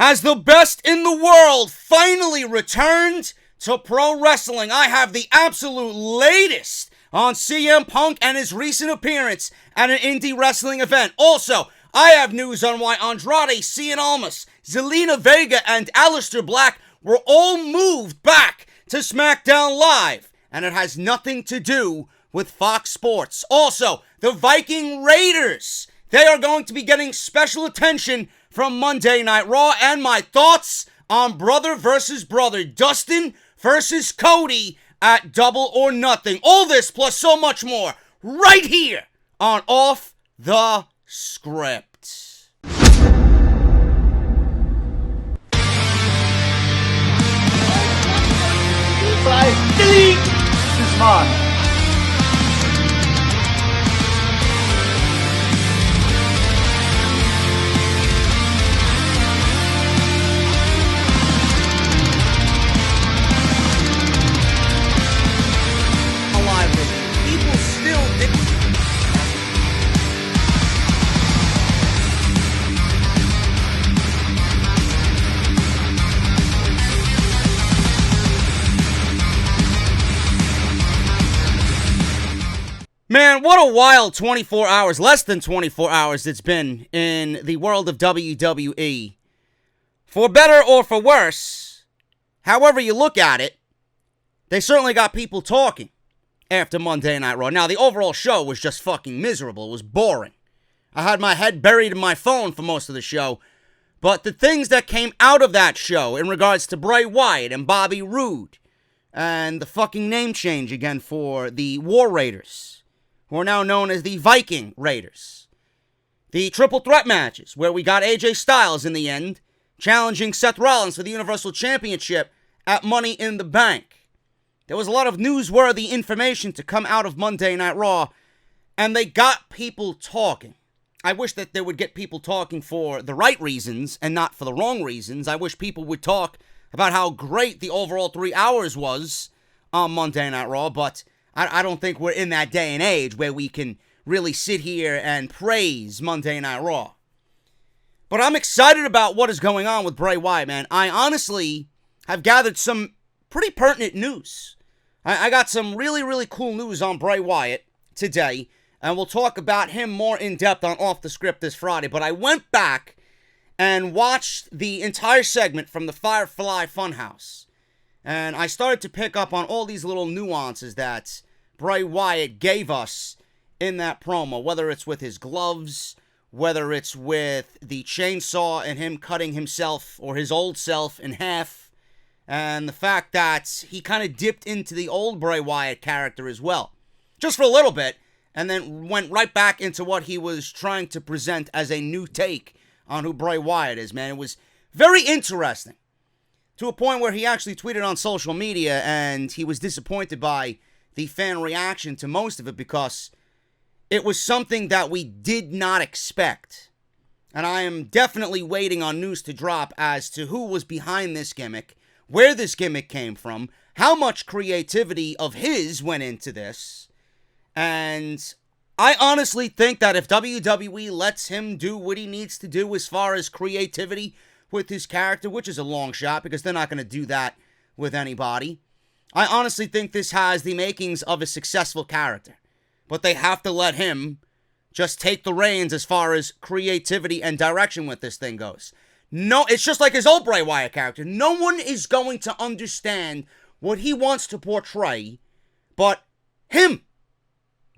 Has the best in the world finally returned to pro wrestling? I have the absolute latest on CM Punk and his recent appearance at an indie wrestling event. Also, I have news on why Andrade Zelina Vega, and Aleister Black were all moved back to Smackdown Live, and it has nothing to do with Fox Sports. Also, the Viking Raiders, they are going to be getting special attention from Monday Night Raw, and my thoughts on brother versus brother, Dustin versus Cody at Double or Nothing. All this plus so much more right here on Off the Script. Delete! This is mine. Man, what a wild 24 hours, less than 24 hours it's been in the world of WWE. For better or for worse, however you look at it, they certainly got people talking after Monday Night Raw. Now, the overall show was just fucking miserable. It was boring. I had my head buried in my phone for most of the show. But the things that came out of that show in regards to Bray Wyatt and Bobby Roode and the fucking name change again for the War Raiders, who are now known as the Viking Raiders. The triple threat matches, where we got AJ Styles in the end, challenging Seth Rollins for the Universal Championship at Money in the Bank. There was a lot of newsworthy information to come out of Monday Night Raw, and they got people talking. I wish that they would get people talking for the right reasons and not for the wrong reasons. I wish people would talk about how great the overall 3 hours was on Monday Night Raw, but I don't think we're in that day and age where we can really sit here and praise Monday Night Raw. But I'm excited about what is going on with Bray Wyatt, man. I honestly have gathered some pretty pertinent news. I got some really, really cool news on Bray Wyatt today, and we'll talk about him more in depth on Off the Script this Friday. But I went back and watched the entire segment from the Firefly Funhouse. And I started to pick up on all these little nuances that Bray Wyatt gave us in that promo. Whether it's with his gloves, whether it's with the chainsaw and him cutting himself or his old self in half. And the fact that he kind of dipped into the old Bray Wyatt character as well. Just for a little bit. And then went right back into what he was trying to present as a new take on who Bray Wyatt is, man. It was very interesting. To a point where he actually tweeted on social media and he was disappointed by the fan reaction to most of it because it was something that we did not expect. And I am definitely waiting on news to drop as to who was behind this gimmick, where this gimmick came from, how much creativity of his went into this. And I honestly think that if WWE lets him do what he needs to do as far as creativity with his character, which is a long shot because they're not going to do that with anybody, I honestly think this has the makings of a successful character. But they have to let him just take the reins as far as creativity and direction with this thing goes. No, it's just like his old Bray Wyatt character. No one is going to understand what he wants to portray, but him.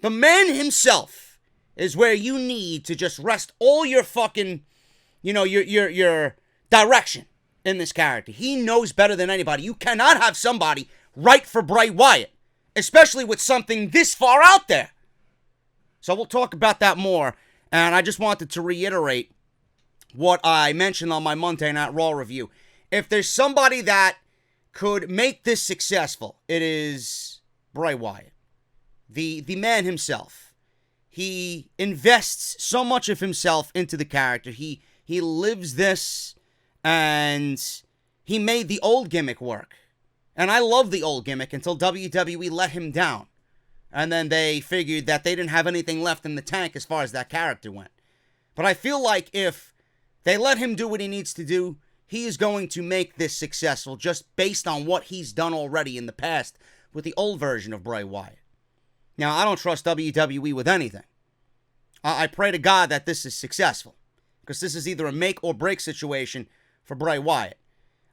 The man himself is where you need to just rest all your fucking, your direction in this character. He knows better than anybody. You cannot have somebody write for Bray Wyatt, especially with something this far out there. So we'll talk about that more. And I just wanted to reiterate what I mentioned on my Monday Night Raw review. If there's somebody that could make this successful, it is Bray Wyatt. The man himself. He invests so much of himself into the character. He lives this, and he made the old gimmick work. And I love the old gimmick until WWE let him down. And then they figured that they didn't have anything left in the tank as far as that character went. But I feel like if they let him do what he needs to do, he is going to make this successful just based on what he's done already in the past with the old version of Bray Wyatt. Now, I don't trust WWE with anything. I pray to God that this is successful, because this is either a make or break situation for Bray Wyatt.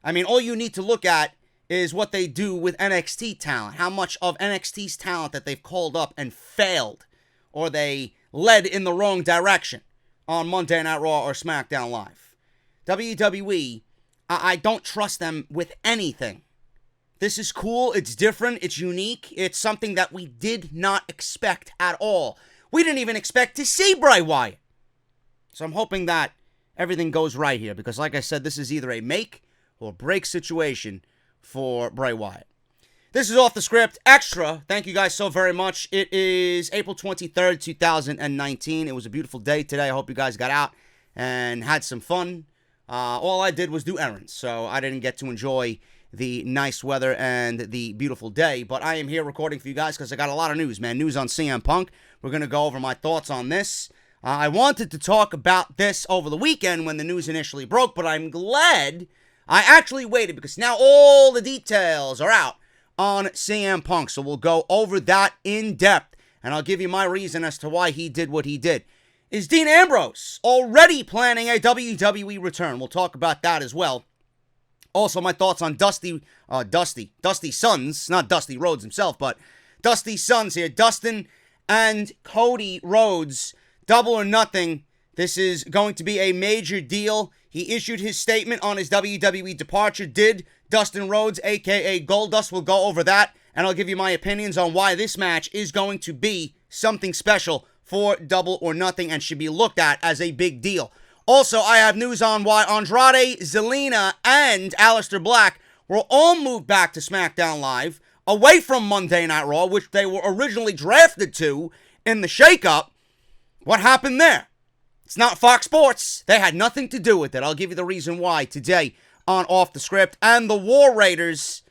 I mean, all you need to look at is what they do with NXT talent. How much of NXT's talent that they've called up and failed, or they led in the wrong direction on Monday Night Raw or SmackDown Live. WWE, I don't trust them with anything. This is cool, it's different, it's unique, it's something that we did not expect at all. We didn't even expect to see Bray Wyatt. So I'm hoping that everything goes right here, because like I said, this is either a make or break situation for Bray Wyatt. This is Off the Script Extra. Thank you guys so very much. It is April 23rd, 2019. It was a beautiful day today. I hope you guys got out and had some fun. All I did was do errands, so I didn't get to enjoy the nice weather and the beautiful day. But I am here recording for you guys because I got a lot of news, man. News on CM Punk. We're going to go over my thoughts on this. I wanted to talk about this over the weekend when the news initially broke, but I'm glad I actually waited because now all the details are out on CM Punk. So we'll go over that in depth, and I'll give you my reason as to why he did what he did. Is Dean Ambrose already planning a WWE return? We'll talk about that as well. Also, my thoughts on Dusty's sons, not Dusty Rhodes himself, but Dusty's sons here, Dustin and Cody Rhodes, Double or Nothing. This is going to be a major deal. He issued his statement on his WWE departure. Did Dustin Rhodes, a.k.a. Goldust, will go over that, and I'll give you my opinions on why this match is going to be something special for Double or Nothing and should be looked at as a big deal. Also, I have news on why Andrade Zelina and Aleister Black were all moved back to SmackDown Live, away from Monday Night Raw, which they were originally drafted to in the Shakeup. What happened there? It's not Fox Sports. They had nothing to do with it. I'll give you the reason why today on Off the Script. And the War Raiders,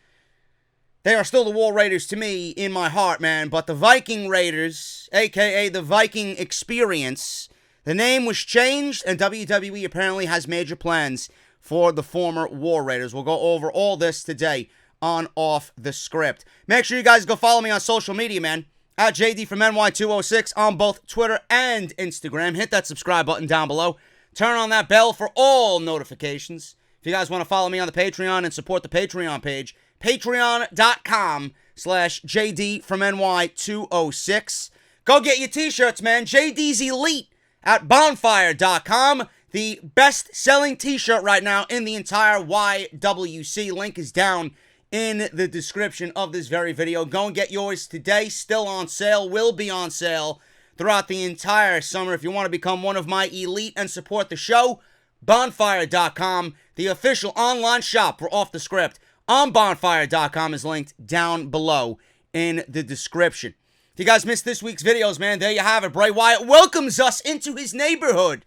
they are still the War Raiders to me in my heart, man. But the Viking Raiders, a.k.a. the Viking Experience, the name was changed, and WWE apparently has major plans for the former War Raiders. We'll go over all this today on Off the Script. Make sure you guys go follow me on social media, man. At JD from NY206 on both Twitter and Instagram. Hit that subscribe button down below. Turn on that bell for all notifications. If you guys want to follow me on the Patreon and support the Patreon page, patreon.com/JD from NY206. Go get your t-shirts, man. JD's Elite at bonfire.com. The best-selling t-shirt right now in the entire YWC. Link is down in the description of this very video. Go and get yours today. Still on sale. Will be on sale throughout the entire summer. If you want to become one of my elite and support the show, bonfire.com, the official online shop for Off the Script on bonfire.com, is linked down below in the description. If you guys missed this week's videos, man, there you have it. Bray Wyatt welcomes us into his neighborhood.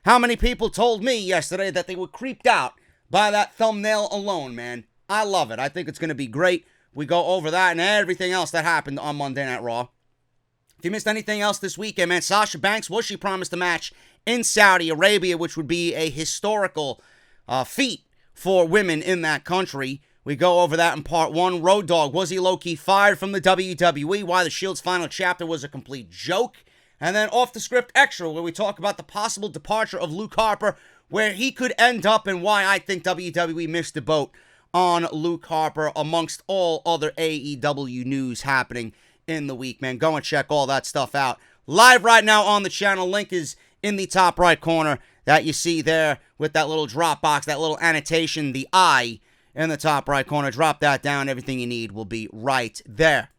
How many people told me yesterday that they were creeped out by that thumbnail alone, man? I love it. I think it's going to be great. We go over that and everything else that happened on Monday Night Raw. If you missed anything else this weekend, man, Sasha Banks, she promised a match in Saudi Arabia, which would be a historical feat for women in that country. We go over that in part one. Road Dogg, was he low-key fired from the WWE? Why the Shield's final chapter was a complete joke. And then Off the Script Extra, where we talk about the possible departure of Luke Harper, where he could end up and why I think WWE missed the boat on Luke Harper, amongst all other AEW news happening in the week, man. Go and check all that stuff out. Live right now on the channel. Link is in the top right corner that you see there with that little drop box, that little annotation, the eye in the top right corner. Drop that down. Everything you need will be right there.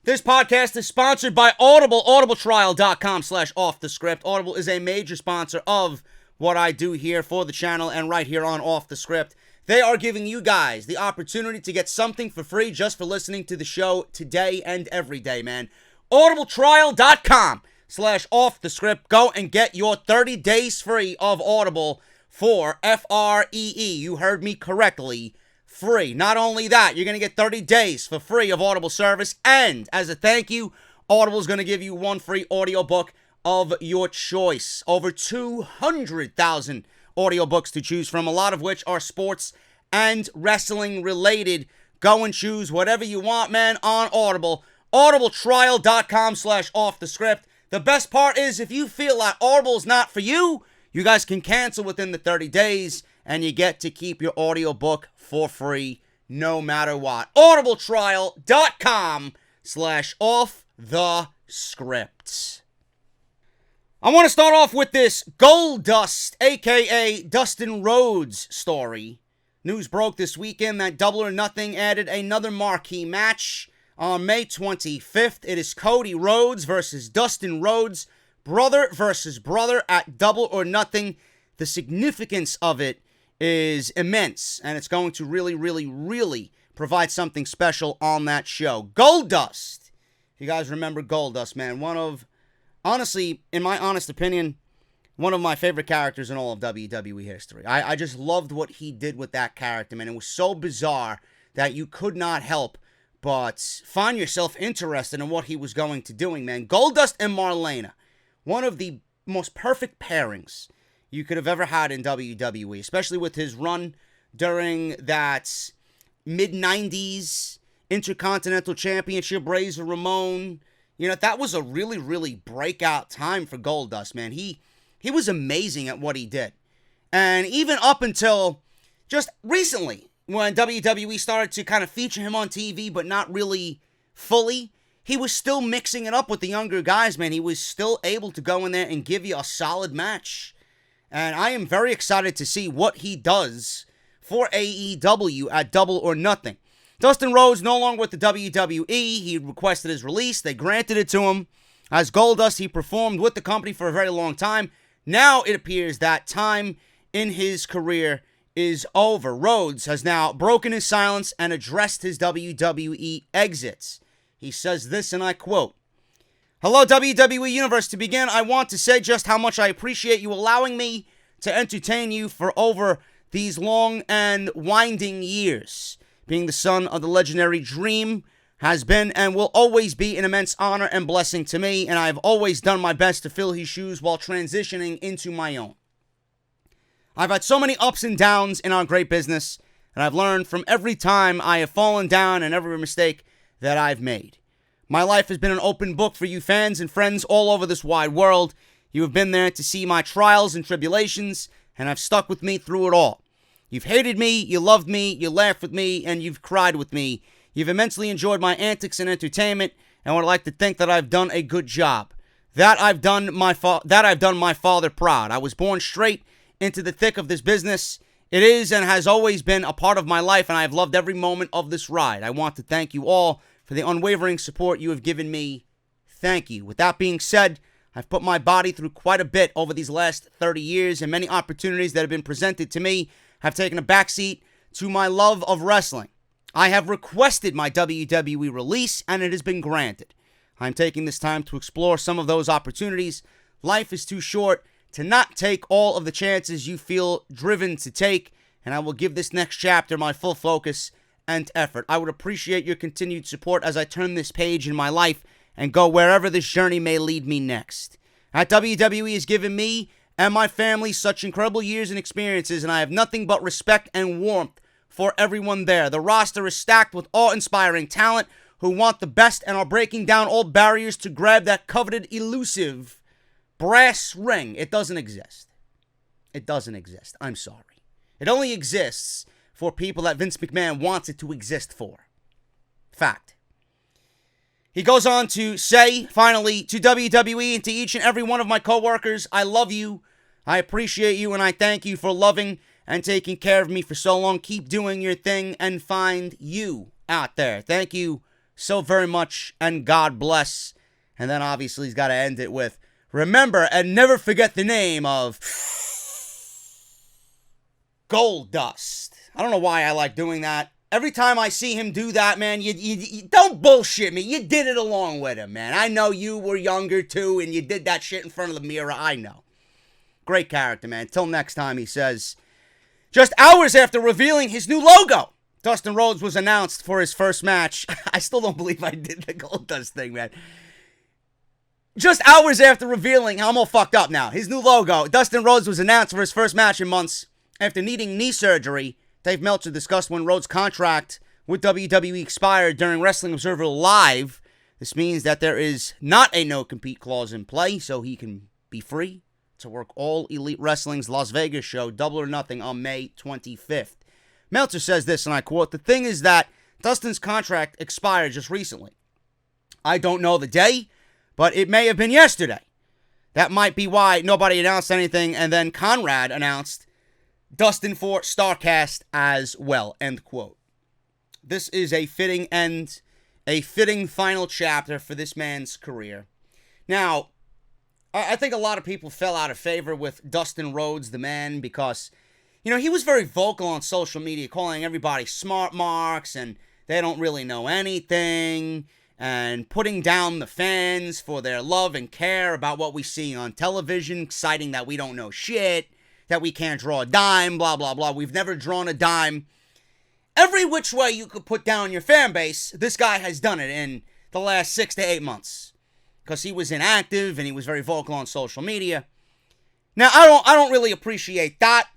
This podcast is sponsored by Audible, audibletrial.com/offthescript. Audible is a major sponsor of what I do here for the channel and right here on Off the Script. They are giving you guys the opportunity to get something for free just for listening to the show today and every day, man. audibletrial.com/offthescript. Go and get your 30 days free of Audible for FREE. You heard me correctly. Free. Not only that, you're going to get 30 days for free of Audible service, and as a thank you, Audible is going to give you one free audiobook of your choice. Over 200,000 audiobooks to choose from, a lot of which are sports and wrestling related. Go and choose whatever you want, man, on Audible. audibletrial.com/offthescript. The best part is if you feel like Audible is not for you, you guys can cancel within the 30 days and you get to keep your audiobook for free no matter what. audibletrial.com/offthescript. I want to start off with this Goldust, aka Dustin Rhodes story. News broke this weekend that Double or Nothing added another marquee match on May 25th. It is Cody Rhodes versus Dustin Rhodes, brother versus brother at Double or Nothing. The significance of it is immense, and it's going to really provide something special on that show. Goldust. If you guys remember Goldust, man, honestly, in my honest opinion, one of my favorite characters in all of WWE history. I just loved what he did with that character, man. It was so bizarre that you could not help but find yourself interested in what he was going to doing, man. Goldust and Marlena, one of the most perfect pairings you could have ever had in WWE, especially with his run during that mid-90s Intercontinental Championship, Razor Ramon. You know, that was a really breakout time for Goldust, man. He was amazing at what he did. And even up until just recently, when WWE started to kind of feature him on TV, but not really fully, he was still mixing it up with the younger guys, man. He was still able to go in there and give you a solid match. And I am very excited to see what he does for AEW at Double or Nothing. Dustin Rhodes no longer with the WWE. He requested his release. They granted it to him. As Goldust, he performed with the company for a very long time. Now it appears that time in his career is over. Rhodes has now broken his silence and addressed his WWE exits. He says this, and I quote, "Hello, WWE Universe. To begin, I want to say just how much I appreciate you allowing me to entertain you for over these long and winding years. Being the son of the legendary Dream has been and will always be an immense honor and blessing to me, and I have always done my best to fill his shoes while transitioning into my own. I've had so many ups and downs in our great business, and I've learned from every time I have fallen down and every mistake that I've made. My life has been an open book for you fans and friends all over this wide world. You have been there to see my trials and tribulations, and have stuck with me through it all. You've hated me, you loved me, you laughed with me, and you've cried with me. You've immensely enjoyed my antics and entertainment, and would like to think that I've done a good job. That I've done my father proud. I was born straight into the thick of this business. It is and has always been a part of my life, and I have loved every moment of this ride. I want to thank you all for the unwavering support you have given me. Thank you. With that being said, I've put my body through quite a bit over these last 30 years, and many opportunities that have been presented to me have taken a backseat to my love of wrestling. I have requested my WWE release, and it has been granted. I'm taking this time to explore some of those opportunities. Life is too short to not take all of the chances you feel driven to take, and I will give this next chapter my full focus and effort. I would appreciate your continued support as I turn this page in my life and go wherever this journey may lead me next. At WWE has given me and my family such incredible years and experiences, and I have nothing but respect and warmth for everyone there. The roster is stacked with awe-inspiring talent who want the best and are breaking down all barriers to grab that coveted, elusive brass ring. It doesn't exist. It doesn't exist. I'm sorry. It only exists for people that Vince McMahon wants it to exist for. Fact. He goes on to say, finally, to WWE and to each and every one of my co-workers, I love you, I appreciate you, and I thank you for loving and taking care of me for so long. Keep doing your thing and find you out there. Thank you so very much, and God bless. And then obviously he's got to end it with, remember and never forget the name of Goldust. I don't know why I like doing that. Every time I see him do that, man, you don't bullshit me. You did it along with him, man. I know you were younger, too, and you did that shit in front of the mirror. I know. Great character, man. Till next time, he says, just hours after revealing his new logo, Dustin Rhodes was announced for his first match. I still don't believe I did the Goldust thing, man. Just hours after revealing, I'm all fucked up now, his new logo, Dustin Rhodes was announced for his first match in months after needing knee surgery. Dave Meltzer discussed when Rhodes' contract with WWE expired during Wrestling Observer Live. This means that there is not a no-compete clause in play, so he can be free to work All Elite Wrestling's Las Vegas show, Double or Nothing, on May 25th. Meltzer says this, and I quote, "The thing is that Dustin's contract expired just recently. I don't know the day, but it may have been yesterday. That might be why nobody announced anything, and then Conrad announced Dustin for StarCast as well," end quote. This is a fitting end, a fitting final chapter for this man's career. Now, I think a lot of people fell out of favor with Dustin Rhodes, the man, because, he was very vocal on social media, calling everybody smart marks, and they don't really know anything, and putting down the fans for their love and care about what we see on television, citing that we don't know shit, that we can't draw a dime, blah, blah, blah. We've never drawn a dime. Every which way you could put down your fan base, this guy has done it in the last 6 to 8 months. Because he was inactive and he was very vocal on social media. Now, I don't really appreciate that,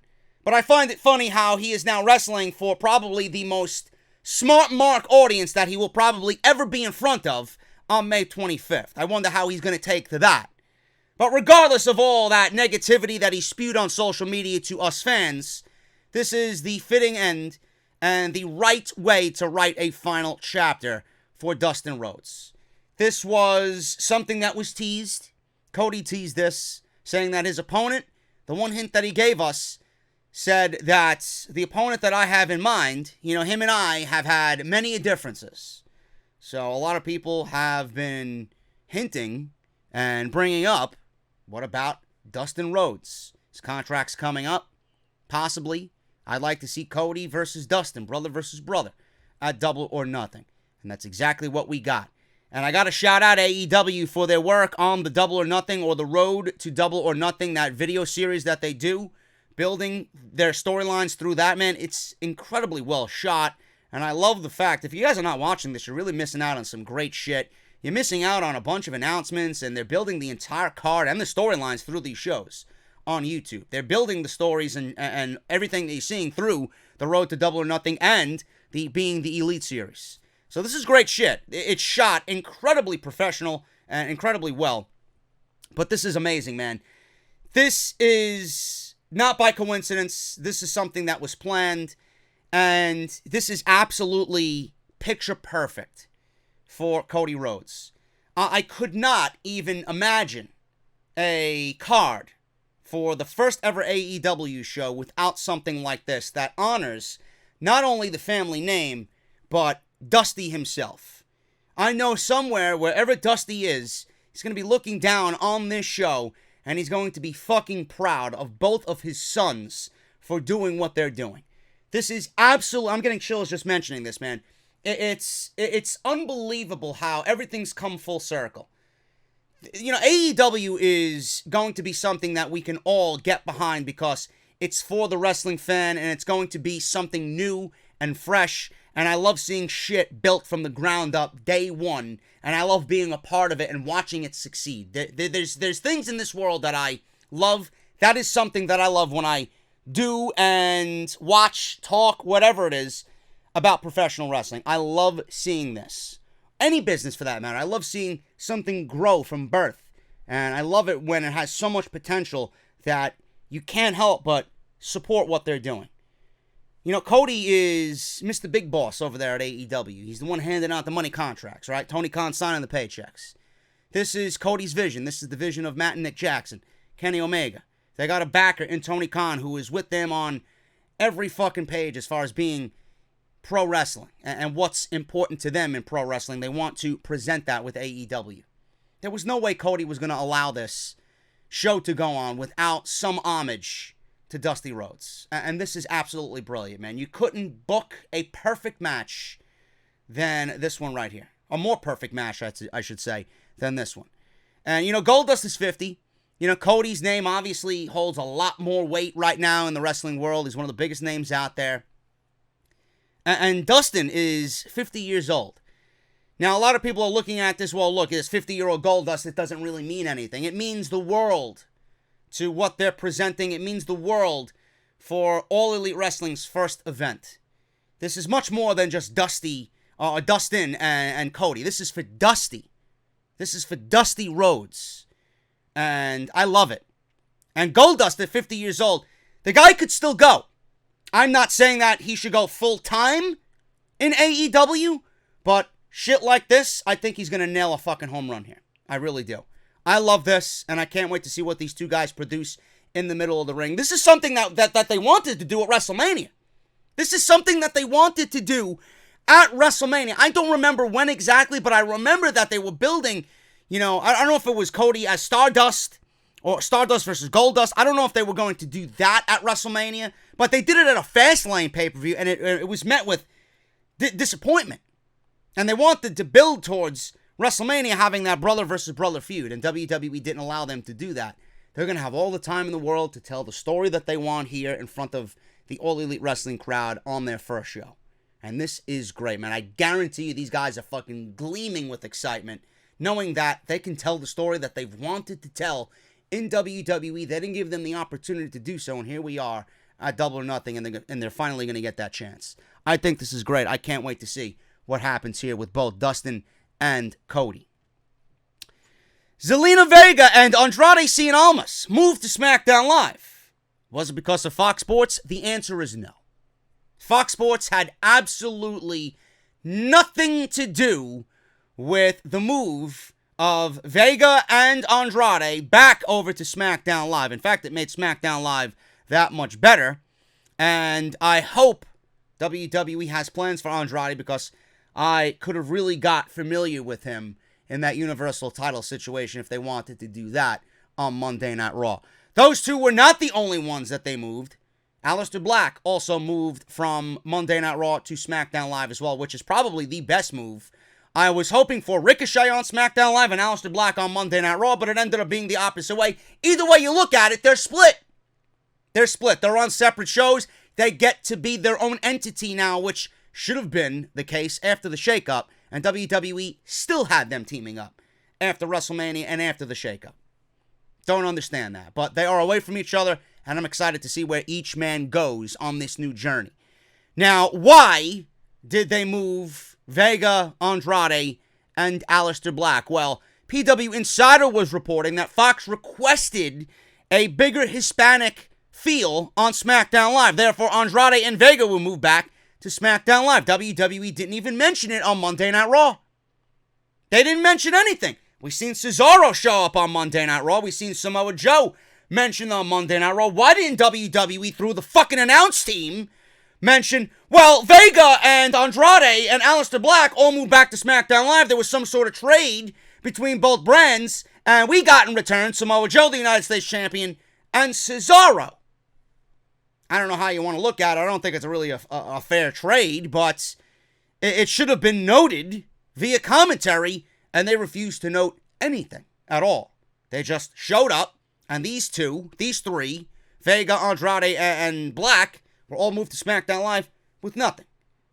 but I find it funny how he is now wrestling for probably the most smart mark audience that he will probably ever be in front of on May 25th. I wonder how he's going to take to that. But regardless of all that negativity that he spewed on social media to us fans, this is the fitting end and the right way to write a final chapter for Dustin Rhodes. This was something that was teased. Cody teased this, saying that his opponent, the one hint that he gave us, said that the opponent that I have in mind, him and I have had many differences. So a lot of people have been hinting and bringing up, what about Dustin Rhodes? His contract's coming up. Possibly, I'd like to see Cody versus Dustin, brother versus brother, at Double or Nothing. And that's exactly what we got. And I got to shout out AEW for their work on the Double or Nothing, or the Road to Double or Nothing, that video series that they do, building their storylines through that, man. It's incredibly well shot, and I love the fact, if you guys are not watching this, you're really missing out on some great shit. You're missing out on a bunch of announcements, and they're building the entire card and the storylines through these shows on YouTube. They're building the stories and everything that you're seeing through the Road to Double or Nothing and being the Elite series. So this is great shit. It's shot incredibly professional and incredibly well. But this is amazing, man. This is not by coincidence. This is something that was planned. And this is absolutely picture perfect for Cody Rhodes. I could not even imagine a card for the first ever AEW show without something like this that honors not only the family name, but Dusty himself. I know somewhere, wherever Dusty is, he's going to be looking down on this show, and he's going to be fucking proud of both of his sons for doing what they're doing. This is absolute. I'm getting chills just mentioning this, man. It's unbelievable how everything's come full circle. AEW is going to be something that we can all get behind because it's for the wrestling fan, and it's going to be something new and fresh. And I love seeing shit built from the ground up day one. And I love being a part of it and watching it succeed. There's things in this world that I love. That is something that I love when I do and watch, talk, whatever it is, about professional wrestling. I love seeing this. Any business for that matter. I love seeing something grow from birth. And I love it when it has so much potential that you can't help but support what they're doing. Cody is Mr. Big Boss over there at AEW. He's the one handing out the money contracts, right? Tony Khan signing the paychecks. This is Cody's vision. This is the vision of Matt and Nick Jackson, Kenny Omega. They got a backer in Tony Khan who is with them on every fucking page as far as being pro wrestling and what's important to them in pro wrestling. They want to present that with AEW. There was no way Cody was going to allow this show to go on without some homage to Dusty Rhodes. And this is absolutely brilliant, man. You couldn't book a perfect match than this one right here. A more perfect match, I should say, than this one. And, Goldust is 50. Cody's name obviously holds a lot more weight right now in the wrestling world. He's one of the biggest names out there. And Dustin is 50 years old. Now, a lot of people are looking at this, well, look, it's 50-year-old Goldust. It doesn't really mean anything. It means the world to what they're presenting. It means the world for All Elite Wrestling's first event. This is much more than just Dustin and Cody. This is for Dusty. This is for Dusty Rhodes. And I love it. And Goldust at 50 years old, the guy could still go. I'm not saying that he should go full-time in AEW, but shit like this, I think he's going to nail a fucking home run here. I really do. I love this, and I can't wait to see what these two guys produce in the middle of the ring. This is something that they wanted to do at WrestleMania. This is something that they wanted to do at WrestleMania. I don't remember when exactly, but I remember that they were building, I don't know if it was Cody as Stardust or Stardust versus Goldust. I don't know if they were going to do that at WrestleMania, but they did it at a Fastlane pay-per-view, and it was met with disappointment. And they wanted to build towards WrestleMania having that brother versus brother feud, and WWE didn't allow them to do that. They're going to have all the time in the world to tell the story that they want here in front of the All Elite Wrestling crowd on their first show. And this is great, man. I guarantee you these guys are fucking gleaming with excitement, knowing that they can tell the story that they've wanted to tell in WWE. They didn't give them the opportunity to do so, and here we are at Double or Nothing, and they're finally going to get that chance. I think this is great. I can't wait to see what happens here with both Dustin and Cody. Zelina Vega and Andrade Zelina moved to Smackdown Live. Was it because of Fox Sports? The answer is no. Fox Sports had absolutely nothing to do with the move of Vega and Andrade back over to SmackDown Live. In fact, it made SmackDown Live that much better. And I hope WWE has plans for Andrade, because I could have really got familiar with him in that Universal title situation if they wanted to do that on Monday Night Raw. Those two were not the only ones that they moved. Aleister Black also moved from Monday Night Raw to SmackDown Live as well, which is probably the best move. I was hoping for Ricochet on SmackDown Live and Aleister Black on Monday Night Raw, but it ended up being the opposite way. Either way you look at it, they're split. They're split. They're on separate shows. They get to be their own entity now, which should have been the case after the shakeup, and WWE still had them teaming up after WrestleMania and after the shakeup. Don't understand that, but they are away from each other, and I'm excited to see where each man goes on this new journey. Now, why did they move Vega, Andrade, and Aleister Black? Well, PW Insider was reporting that Fox requested a bigger Hispanic feel on SmackDown Live. Therefore, Andrade and Vega will move back to SmackDown Live. WWE didn't even mention it on Monday Night Raw. They didn't mention anything. We've seen Cesaro show up on Monday Night Raw. We've seen Samoa Joe mentioned on Monday Night Raw. Why didn't WWE, through the fucking announce team, mention, well, Vega and Andrade and Aleister Black all moved back to SmackDown Live. There was some sort of trade between both brands, and we got in return Samoa Joe, the United States Champion, and Cesaro. I don't know how you want to look at it. I don't think it's really a fair trade, but it should have been noted via commentary, and they refused to note anything at all. They just showed up, and these three, Vega, Andrade, and Black, were all moved to SmackDown Live with nothing.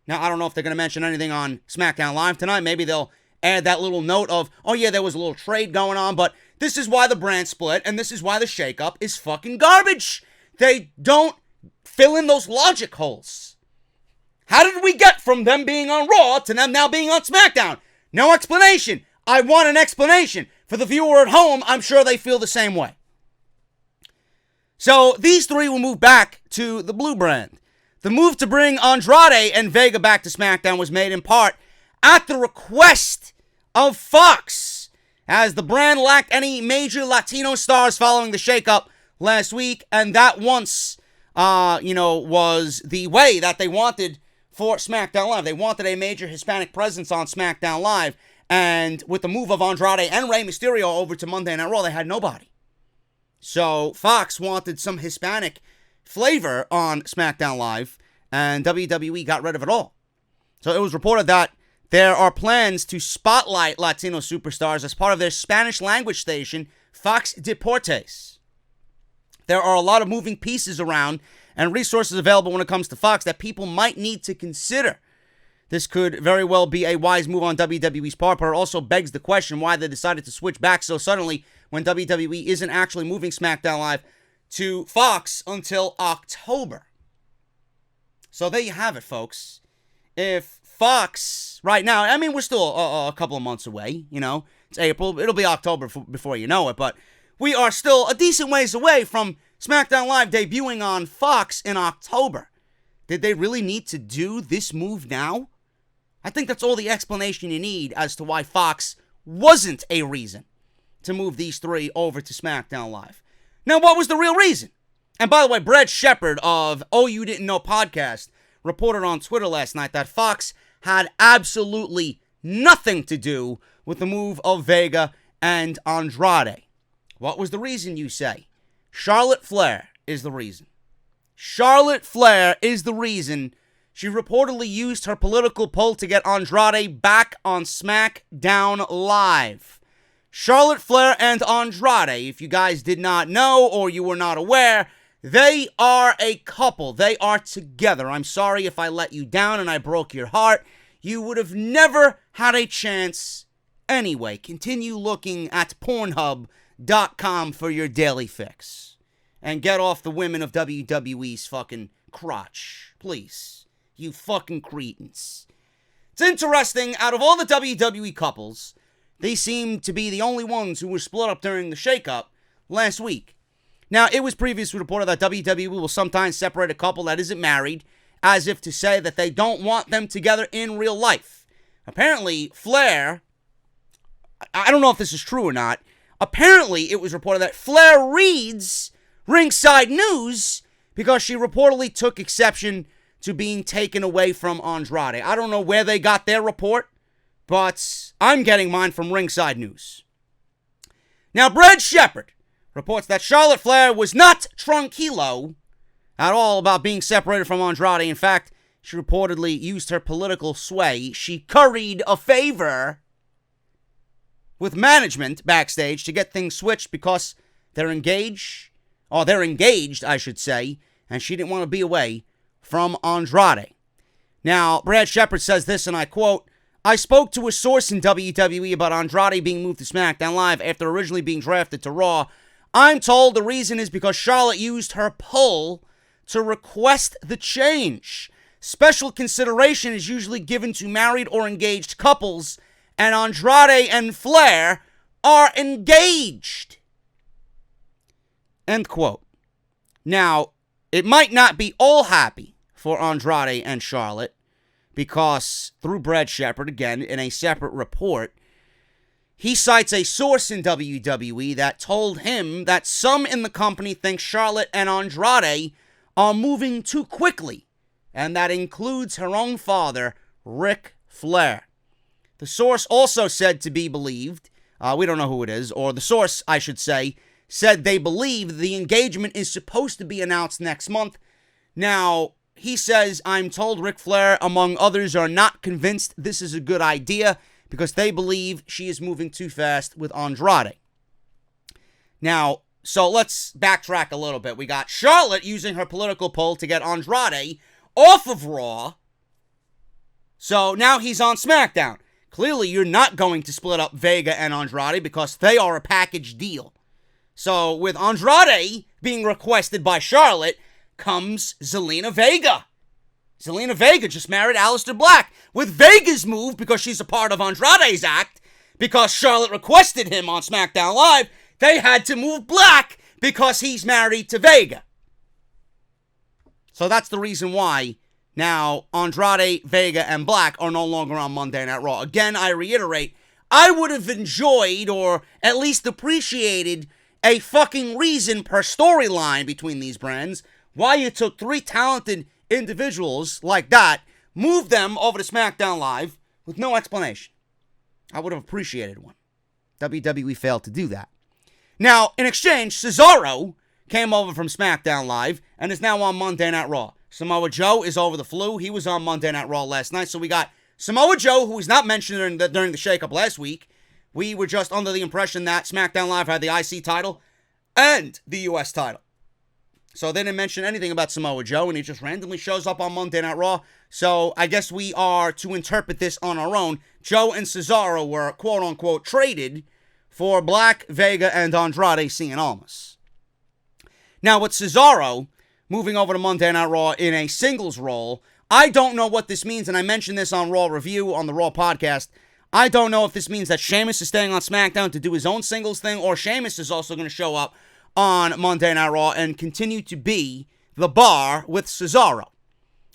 Now, I don't know if they're going to mention anything on SmackDown Live tonight. Maybe they'll add that little note of, oh yeah, there was a little trade going on, but this is why the brand split, and this is why the shakeup is fucking garbage. They don't fill in those logic holes. How did we get from them being on Raw to them now being on SmackDown? No explanation. I want an explanation. For the viewer at home, I'm sure they feel the same way. So these three will move back to the blue brand. The move to bring Andrade and Vega back to SmackDown was made in part at the request of Fox, as the brand lacked any major Latino stars following the shakeup last week, and that once was the way that they wanted for SmackDown Live. They wanted a major Hispanic presence on SmackDown Live, and with the move of Andrade and Rey Mysterio over to Monday Night Raw, they had nobody. So Fox wanted some Hispanic flavor on SmackDown Live, and WWE got rid of it all. So it was reported that there are plans to spotlight Latino superstars as part of their Spanish language station, Fox Deportes. There are a lot of moving pieces around and resources available when it comes to Fox that people might need to consider. This could very well be a wise move on WWE's part, but it also begs the question why they decided to switch back so suddenly when WWE isn't actually moving SmackDown Live to Fox until October. So there you have it, folks. If Fox, right now, I mean, we're still a couple of months away, you know. It's April. It'll be October before you know it, but we are still a decent ways away from SmackDown Live debuting on Fox in October. Did they really need to do this move now? I think that's all the explanation you need as to why Fox wasn't a reason to move these three over to SmackDown Live. Now, what was the real reason? And by the way, Brad Shepard of Oh You Didn't Know podcast reported on Twitter last night that Fox had absolutely nothing to do with the move of Vega and Andrade. What was the reason, you say? Charlotte Flair is the reason. Charlotte Flair is the reason. She reportedly used her political pull to get Andrade back on SmackDown Live. Charlotte Flair and Andrade, if you guys did not know or you were not aware, they are a couple. They are together. I'm sorry if I let you down and I broke your heart. You would have never had a chance anyway. Continue looking at Pornhub.com for your daily fix. And get off the women of WWE's fucking crotch. Please. You fucking cretins. It's interesting, out of all the WWE couples, they seem to be the only ones who were split up during the shakeup last week. Now, it was previously reported that WWE will sometimes separate a couple that isn't married, as if to say that they don't want them together in real life. Apparently, Flair, I don't know if this is true or not, apparently it was reported that Flair reads Ringside News because she reportedly took exception to being taken away from Andrade. I don't know where they got their report, but I'm getting mine from Ringside News. Now, Brad Shepard reports that Charlotte Flair was not tranquilo at all about being separated from Andrade. In fact, she reportedly used her political sway. She curried a favor with management backstage to get things switched because they're engaged, I should say, and she didn't want to be away from Andrade. Now, Brad Shepard says this, and I quote, "I spoke to a source in WWE about Andrade being moved to SmackDown Live after originally being drafted to Raw. I'm told the reason is because Charlotte used her pull to request the change. Special consideration is usually given to married or engaged couples, and Andrade and Flair are engaged." End quote. Now, it might not be all happy for Andrade and Charlotte, because through Brad Shepard, again, in a separate report, he cites a source in WWE that told him that some in the company think Charlotte and Andrade are moving too quickly, and that includes her own father, Ric Flair. The source also said to be believed, we don't know who it is, or the source, I should say, said they believe the engagement is supposed to be announced next month. Now, he says, I'm told Ric Flair, among others, are not convinced this is a good idea because they believe she is moving too fast with Andrade. Now, so let's backtrack a little bit. We got Charlotte using her political pull to get Andrade off of Raw. So now he's on SmackDown. Clearly, you're not going to split up Vega and Andrade because they are a package deal. So with Andrade being requested by Charlotte comes Zelina Vega. Zelina Vega just married Aleister Black. With Vega's move, because she's a part of Andrade's act, because Charlotte requested him on SmackDown Live, they had to move Black because he's married to Vega. So that's the reason why now Andrade, Vega, and Black are no longer on Monday Night Raw. Again, I reiterate, I would have enjoyed or at least appreciated a fucking reason per storyline between these brands why you took three talented individuals like that, moved them over to SmackDown Live with no explanation. I would have appreciated one. WWE failed to do that. Now, in exchange, Cesaro came over from SmackDown Live and is now on Monday Night Raw. Samoa Joe is over the flu. He was on Monday Night Raw last night. So we got Samoa Joe, who was not mentioned during the shakeup last week. We were just under the impression that SmackDown Live had the IC title and the US title. So they didn't mention anything about Samoa Joe, and he just randomly shows up on Monday Night Raw. So I guess we are to interpret this on our own. Joe and Cesaro were quote-unquote traded for Black, Vega, and Andrade Cien Almas. Now with Cesaro moving over to Monday Night Raw in a singles role, I don't know what this means, and I mentioned this on Raw Review on the Raw podcast. I don't know if this means that Sheamus is staying on SmackDown to do his own singles thing, or Sheamus is also going to show up on Monday Night Raw and continue to be the bar with Cesaro.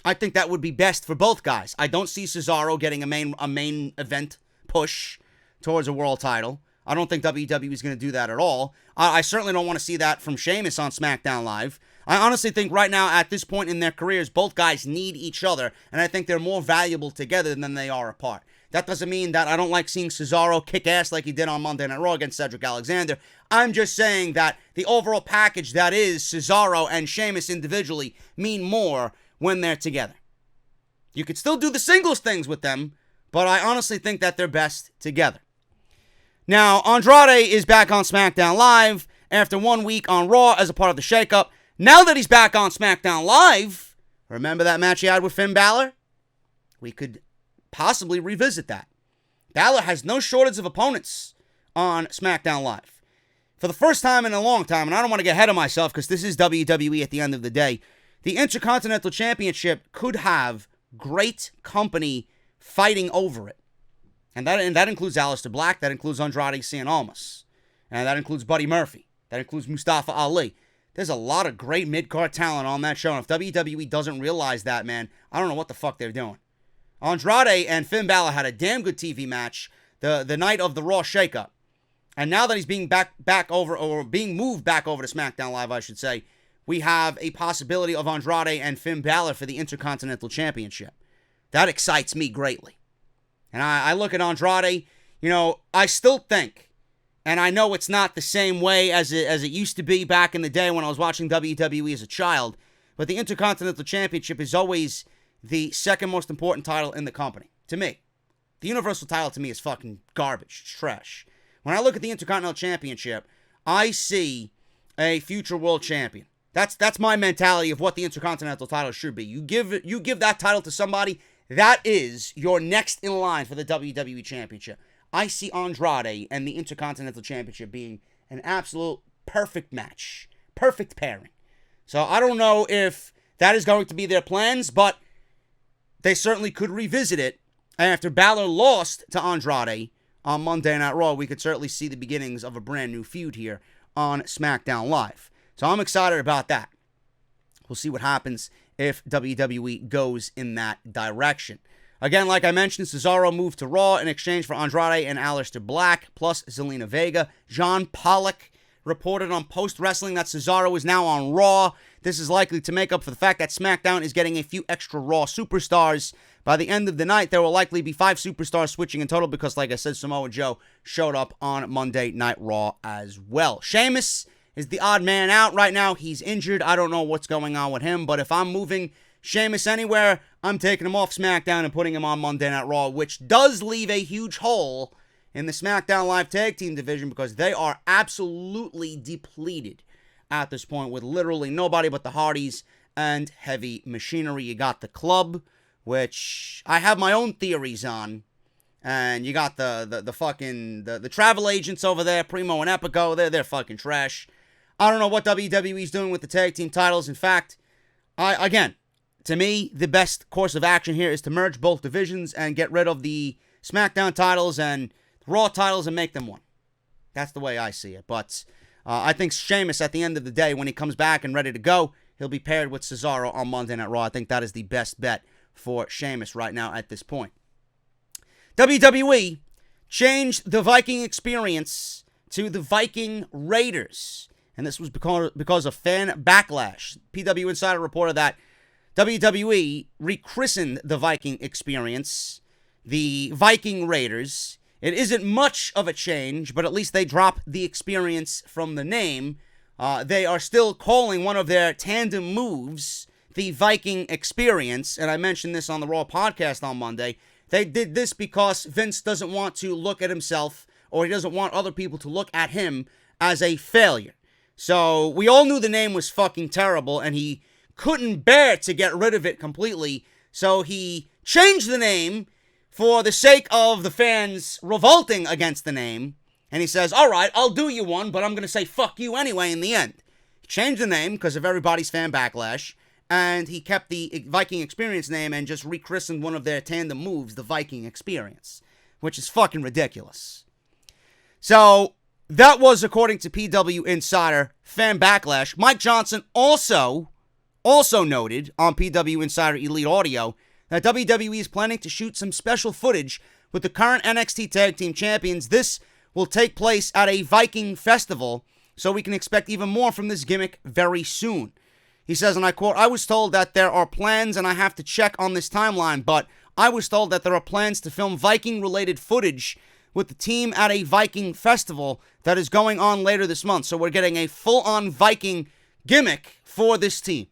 I think that would be best for both guys. I don't see Cesaro getting a main event push towards a world title. I don't think WWE is going to do that at all. I certainly don't want to see that from Sheamus on SmackDown Live. I honestly think right now, at this point in their careers, both guys need each other, and I think they're more valuable together than they are apart. That doesn't mean that I don't like seeing Cesaro kick ass like he did on Monday Night Raw against Cedric Alexander. I'm just saying that the overall package that is Cesaro and Sheamus individually mean more when they're together. You could still do the singles things with them, but I honestly think that they're best together. Now, Andrade is back on SmackDown Live after 1 week on Raw as a part of the Shakeup. Now that he's back on SmackDown Live, remember that match he had with Finn Balor? We could possibly revisit that. Balor has no shortage of opponents on SmackDown Live. For the first time in a long time, and I don't want to get ahead of myself because this is WWE at the end of the day, the Intercontinental Championship could have great company fighting over it. And that includes Aleister Black, that includes Andrade Cien Almas, and that includes Buddy Murphy, that includes Mustafa Ali. There's a lot of great mid-card talent on that show, and if WWE doesn't realize that, man, I don't know what the fuck they're doing. Andrade and Finn Balor had a damn good TV match the night of the Raw Shakeup. And now that he's being being moved back over to SmackDown Live, I should say, we have a possibility of Andrade and Finn Balor for the Intercontinental Championship. That excites me greatly. And I look at Andrade, I still think, and I know it's not the same way as it used to be back in the day when I was watching WWE as a child, but the Intercontinental Championship is always the second most important title in the company, to me. The Universal title, to me, is fucking garbage. It's trash. When I look at the Intercontinental Championship, I see a future world champion. That's my mentality of what the Intercontinental title should be. You give that title to somebody, that is your next in line for the WWE Championship. I see Andrade and the Intercontinental Championship being an absolute perfect match. Perfect pairing. So I don't know if that is going to be their plans, but they certainly could revisit it. After Balor lost to Andrade on Monday Night Raw, we could certainly see the beginnings of a brand new feud here on SmackDown Live. So I'm excited about that. We'll see what happens if WWE goes in that direction. Again, like I mentioned, Cesaro moved to Raw in exchange for Andrade and Aleister Black, plus Zelina Vega. John Pollock reported on Post Wrestling that Cesaro is now on Raw. This is likely to make up for the fact that SmackDown is getting a few extra Raw superstars. By the end of the night, there will likely be 5 superstars switching in total because, like I said, Samoa Joe showed up on Monday Night Raw as well. Sheamus is the odd man out right now. He's injured. I don't know what's going on with him, but if I'm moving Sheamus anywhere, I'm taking him off SmackDown and putting him on Monday Night Raw, which does leave a huge hole in the SmackDown Live Tag Team division because they are absolutely depleted at this point with literally nobody but the Hardys and Heavy Machinery. You got the Club, which I have my own theories on, and you got the fucking the travel agents over there, Primo and Epico. They're fucking trash. I don't know what WWE's doing with the tag team titles. In fact, to me, the best course of action here is to merge both divisions and get rid of the SmackDown titles and Raw titles and make them one. That's the way I see it. But I think Sheamus, at the end of the day, when he comes back and ready to go, he'll be paired with Cesaro on Monday Night Raw. I think that is the best bet for Sheamus right now at this point. WWE changed the Viking experience to the Viking Raiders. And this was because of fan backlash. PW Insider reported that WWE rechristened the Viking experience the Viking Raiders. It isn't much of a change, but at least they dropped the experience from the name. They are still calling one of their tandem moves the Viking experience, and I mentioned this on the Raw podcast on Monday. They did this because Vince doesn't want to look at himself, or he doesn't want other people to look at him as a failure. So we all knew the name was fucking terrible, and he couldn't bear to get rid of it completely. So he changed the name for the sake of the fans revolting against the name. And he says, all right, I'll do you one, but I'm going to say fuck you anyway in the end. He changed the name because of everybody's fan backlash. And he kept the Viking Experience name and just rechristened one of their tandem moves the Viking Experience, which is fucking ridiculous. So that was, according to PW Insider, fan backlash. Mike Johnson also noted on PW Insider Elite Audio that WWE is planning to shoot some special footage with the current NXT Tag Team Champions. This will take place at a Viking festival, so we can expect even more from this gimmick very soon. He says, and I quote, I was told that there are plans, and I have to check on this timeline, but I was told that there are plans to film Viking-related footage with the team at a Viking festival that is going on later this month. So we're getting a full-on Viking gimmick for this team.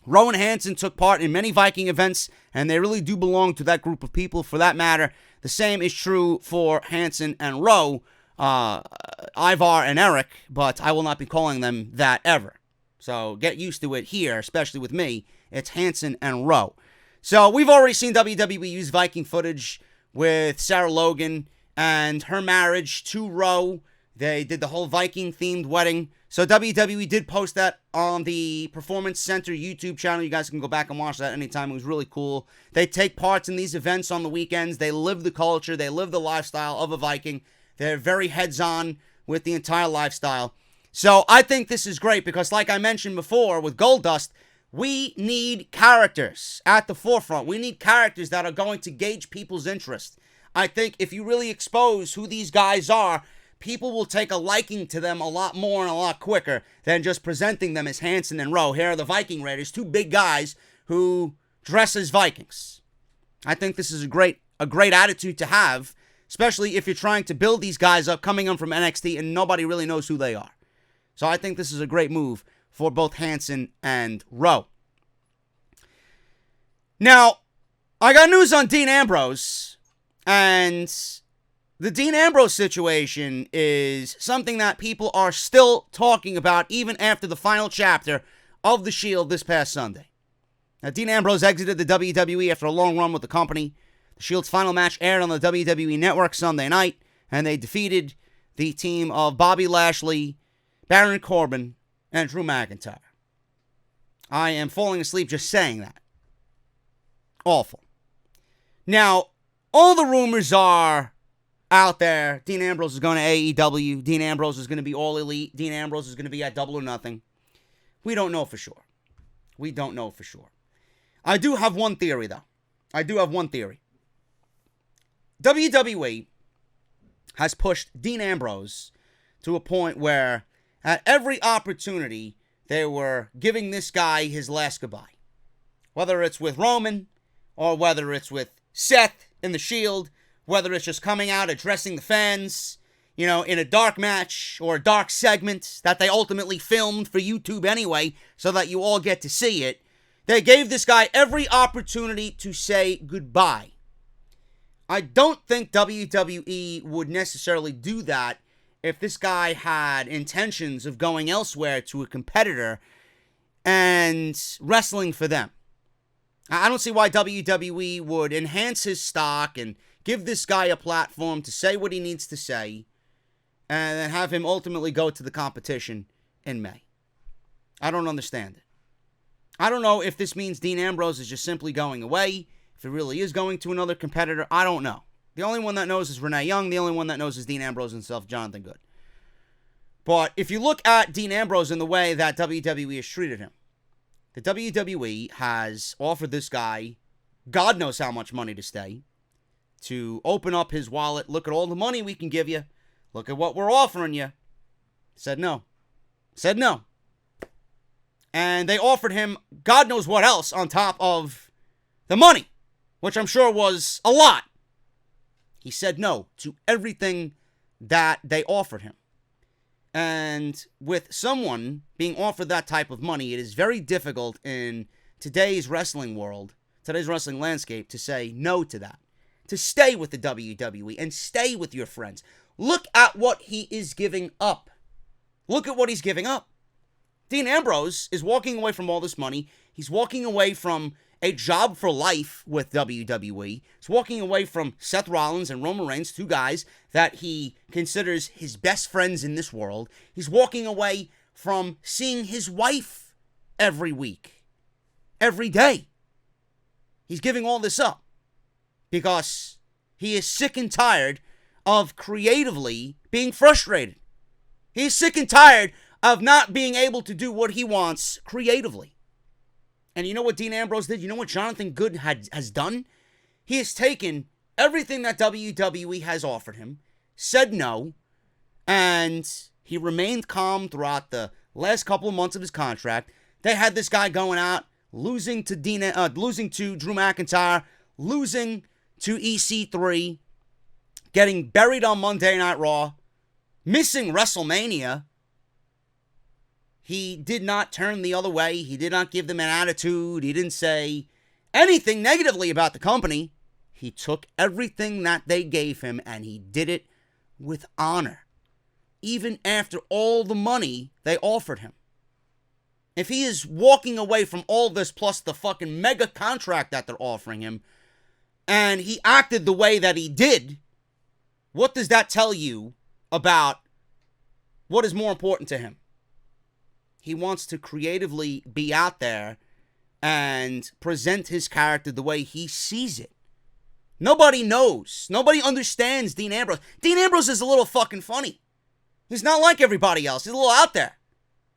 Rowan Hansen took part in many Viking events, and they really do belong to that group of people. For that matter, the same is true for Hansen and Rowe, Ivar and Eric, but I will not be calling them that ever. So get used to it here, especially with me. It's Hansen and Rowe. So we've already seen WWE use Viking footage with Sarah Logan and her marriage to Rowe. They did the whole Viking-themed wedding. So WWE did post that on the Performance Center YouTube channel. You guys can go back and watch that anytime. It was really cool. They take parts in these events on the weekends. They live the culture. They live the lifestyle of a Viking. They're very heads-on with the entire lifestyle. So I think this is great because, like I mentioned before with Goldust, we need characters at the forefront. We need characters that are going to gauge people's interest. I think if you really expose who these guys are, people will take a liking to them a lot more and a lot quicker than just presenting them as Hansen and Rowe. Here are the Viking Raiders, two big guys who dress as Vikings. I think this is a great attitude to have, especially if you're trying to build these guys up coming in from NXT and nobody really knows who they are. So I think this is a great move for both Hansen and Rowe. Now, I got news on Dean Ambrose, and the Dean Ambrose situation is something that people are still talking about even after the final chapter of The Shield this past Sunday. Now, Dean Ambrose exited the WWE after a long run with the company. The Shield's final match aired on the WWE Network Sunday night, and they defeated the team of Bobby Lashley, Baron Corbin, and Drew McIntyre. I am falling asleep just saying that. Awful. Now, all the rumors are out there. Dean Ambrose is going to AEW. Dean Ambrose is going to be All Elite. Dean Ambrose is going to be at Double or Nothing. We don't know for sure. We don't know for sure. I do have one theory, though. WWE has pushed Dean Ambrose to a point where at every opportunity, they were giving this guy his last goodbye. Whether it's with Roman, or whether it's with Seth in the Shield, whether it's just coming out, addressing the fans, in a dark match, or a dark segment that they ultimately filmed for YouTube anyway, so that you all get to see it. They gave this guy every opportunity to say goodbye. I don't think WWE would necessarily do that if this guy had intentions of going elsewhere to a competitor and wrestling for them. I don't see why WWE would enhance his stock and give this guy a platform to say what he needs to say and then have him ultimately go to the competition in May. I don't understand it. I don't know if this means Dean Ambrose is just simply going away, if it really is going to another competitor. I don't know. The only one that knows is Renee Young. The only one that knows is Dean Ambrose himself, Jonathan Good. But if you look at Dean Ambrose in the way that WWE has treated him, the WWE has offered this guy God knows how much money to stay, to open up his wallet. Look at all the money we can give you. Look at what we're offering you. Said no. And they offered him God knows what else on top of the money, which I'm sure was a lot. He said no to everything that they offered him. And with someone being offered that type of money, it is very difficult in today's wrestling world, today's wrestling landscape, to say no to that. To stay with the WWE and stay with your friends. Look at what he is giving up. Look at what he's giving up. Dean Ambrose is walking away from all this money. He's walking away from a job for life with WWE. He's walking away from Seth Rollins and Roman Reigns, two guys that he considers his best friends in this world. He's walking away from seeing his wife every week, every day. He's giving all this up because he is sick and tired of creatively being frustrated. He's sick and tired of not being able to do what he wants creatively. And you know what Dean Ambrose did? You know what Jonathan Good has done? He has taken everything that WWE has offered him, said no, and he remained calm throughout the last couple of months of his contract. They had this guy going out, losing to Drew McIntyre, losing to EC3, getting buried on Monday Night Raw, missing WrestleMania. He did not turn the other way. He did not give them an attitude. He didn't say anything negatively about the company. He took everything that they gave him and he did it with honor, even after all the money they offered him. If he is walking away from all this plus the fucking mega contract that they're offering him, and he acted the way that he did, what does that tell you about what is more important to him? He wants to creatively be out there and present his character the way he sees it. Nobody knows. Nobody understands Dean Ambrose. Dean Ambrose is a little fucking funny. He's not like everybody else. He's a little out there.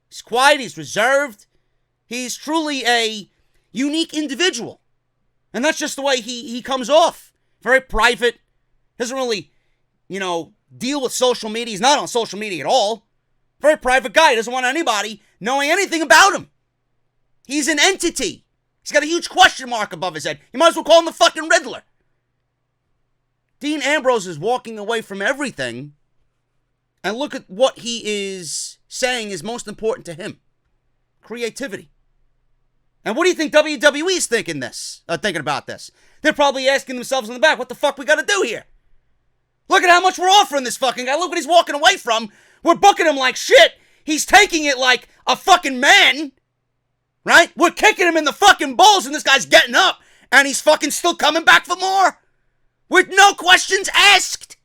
He's quiet. He's reserved. He's truly a unique individual. And that's just the way he comes off. Very private. Doesn't really, deal with social media. He's not on social media at all. Very private guy. He doesn't want anybody knowing anything about him. He's an entity. He's got a huge question mark above his head. You might as well call him the fucking Riddler. Dean Ambrose is walking away from everything. And look at what he is saying is most important to him. Creativity. And what do you think WWE is thinking about this? They're probably asking themselves in the back, what the fuck we gotta do here? Look at how much we're offering this fucking guy. Look what he's walking away from. We're booking him like shit. He's taking it like a fucking man. Right? We're kicking him in the fucking balls and this guy's getting up. And he's fucking still coming back for more. With no questions asked.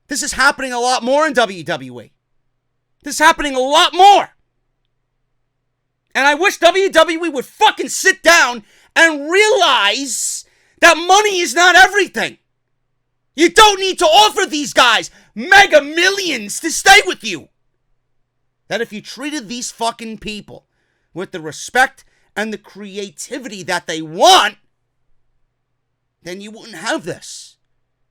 This is happening a lot more in WWE. This is happening a lot more. And I wish WWE would fucking sit down and realize that money is not everything. You don't need to offer these guys mega millions to stay with you. That if you treated these fucking people with the respect and the creativity that they want, then you wouldn't have this.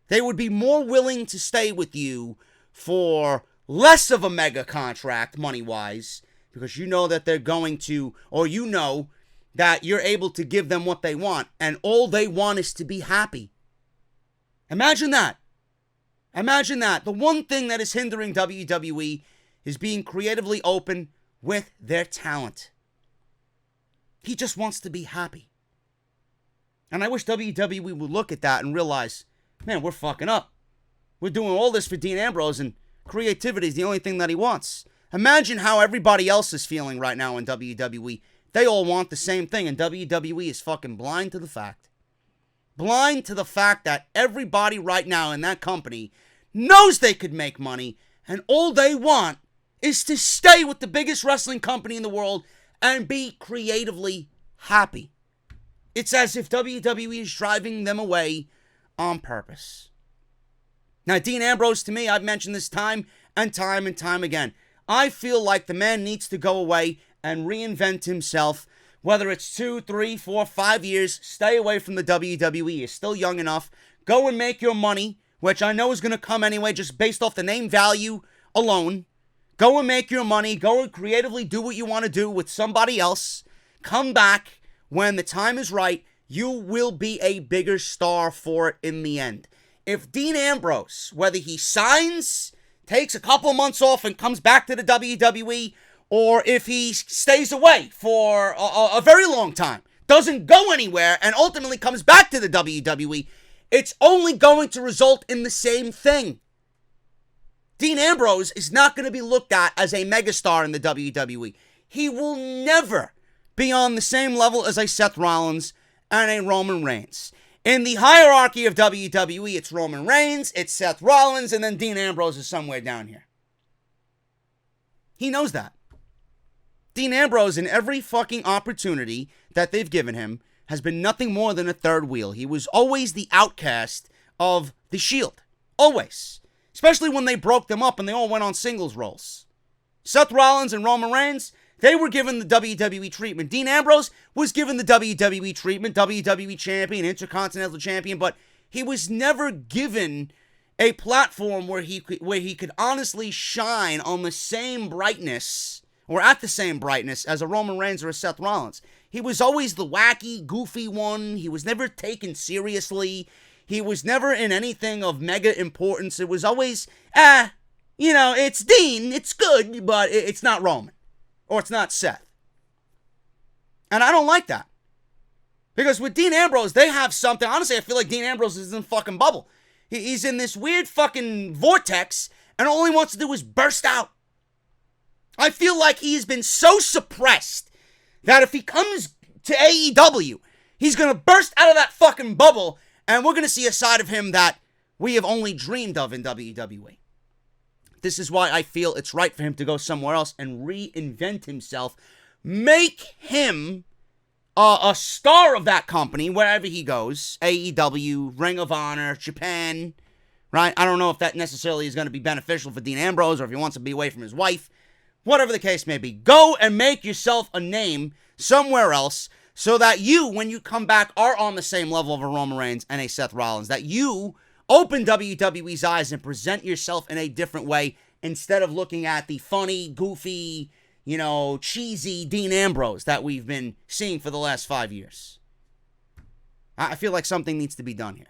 They would be more willing to stay with you for less of a mega contract, money-wise, because you know that they're going to, or you know that you're able to give them what they want, and all they want is to be happy. Imagine that. Imagine that. The one thing that is hindering WWE is being creatively open with their talent. He just wants to be happy. And I wish WWE would look at that and realize, man, we're fucking up. We're doing all this for Dean Ambrose, and creativity is the only thing that he wants. Imagine how everybody else is feeling right now in WWE. They all want the same thing, and WWE is fucking blind to the fact. Blind to the fact that everybody right now in that company knows they could make money, and all they want is to stay with the biggest wrestling company in the world and be creatively happy. It's as if WWE is driving them away on purpose. Now, Dean Ambrose, to me, I've mentioned this time and time and time again. I feel like the man needs to go away and reinvent himself. Whether it's 2, 3, 4, 5 years, stay away from the WWE. You're still young enough. Go and make your money, which I know is going to come anyway, just based off the name value alone. Go and make your money. Go and creatively do what you want to do with somebody else. Come back when the time is right. You will be a bigger star for it in the end. If Dean Ambrose, whether he signs, takes a couple months off and comes back to the WWE, or if he stays away for a very long time, doesn't go anywhere, and ultimately comes back to the WWE, it's only going to result in the same thing. Dean Ambrose is not going to be looked at as a megastar in the WWE. He will never be on the same level as a Seth Rollins and a Roman Reigns. In the hierarchy of WWE, it's Roman Reigns, it's Seth Rollins, and then Dean Ambrose is somewhere down here. He knows that. Dean Ambrose, in every fucking opportunity that they've given him, has been nothing more than a third wheel. He was always the outcast of the Shield. Always. Especially when they broke them up and they all went on singles roles. Seth Rollins and Roman Reigns, they were given the WWE treatment. Dean Ambrose was given the WWE treatment, WWE champion, Intercontinental champion, but he was never given a platform where he could honestly shine on the same brightness, or at the same brightness, as a Roman Reigns or a Seth Rollins. He was always the wacky, goofy one. He was never taken seriously. He was never in anything of mega importance. It was always, it's Dean, it's good, but it's not Roman. Or it's not Seth. And I don't like that. Because with Dean Ambrose, they have something. Honestly, I feel like Dean Ambrose is in a fucking bubble. He's in this weird fucking vortex, and all he wants to do is burst out. I feel like he's been so suppressed that if he comes to AEW, he's going to burst out of that fucking bubble, and we're going to see a side of him that we have only dreamed of in WWE. This is why I feel it's right for him to go somewhere else and reinvent himself. Make him a star of that company wherever he goes. AEW, Ring of Honor, Japan, right? I don't know if that necessarily is going to be beneficial for Dean Ambrose or if he wants to be away from his wife. Whatever the case may be. Go and make yourself a name somewhere else so that you, when you come back, are on the same level of a Roman Reigns and a Seth Rollins. That you open WWE's eyes and present yourself in a different way instead of looking at the funny, goofy, cheesy Dean Ambrose that we've been seeing for the last 5 years. I feel like something needs to be done here.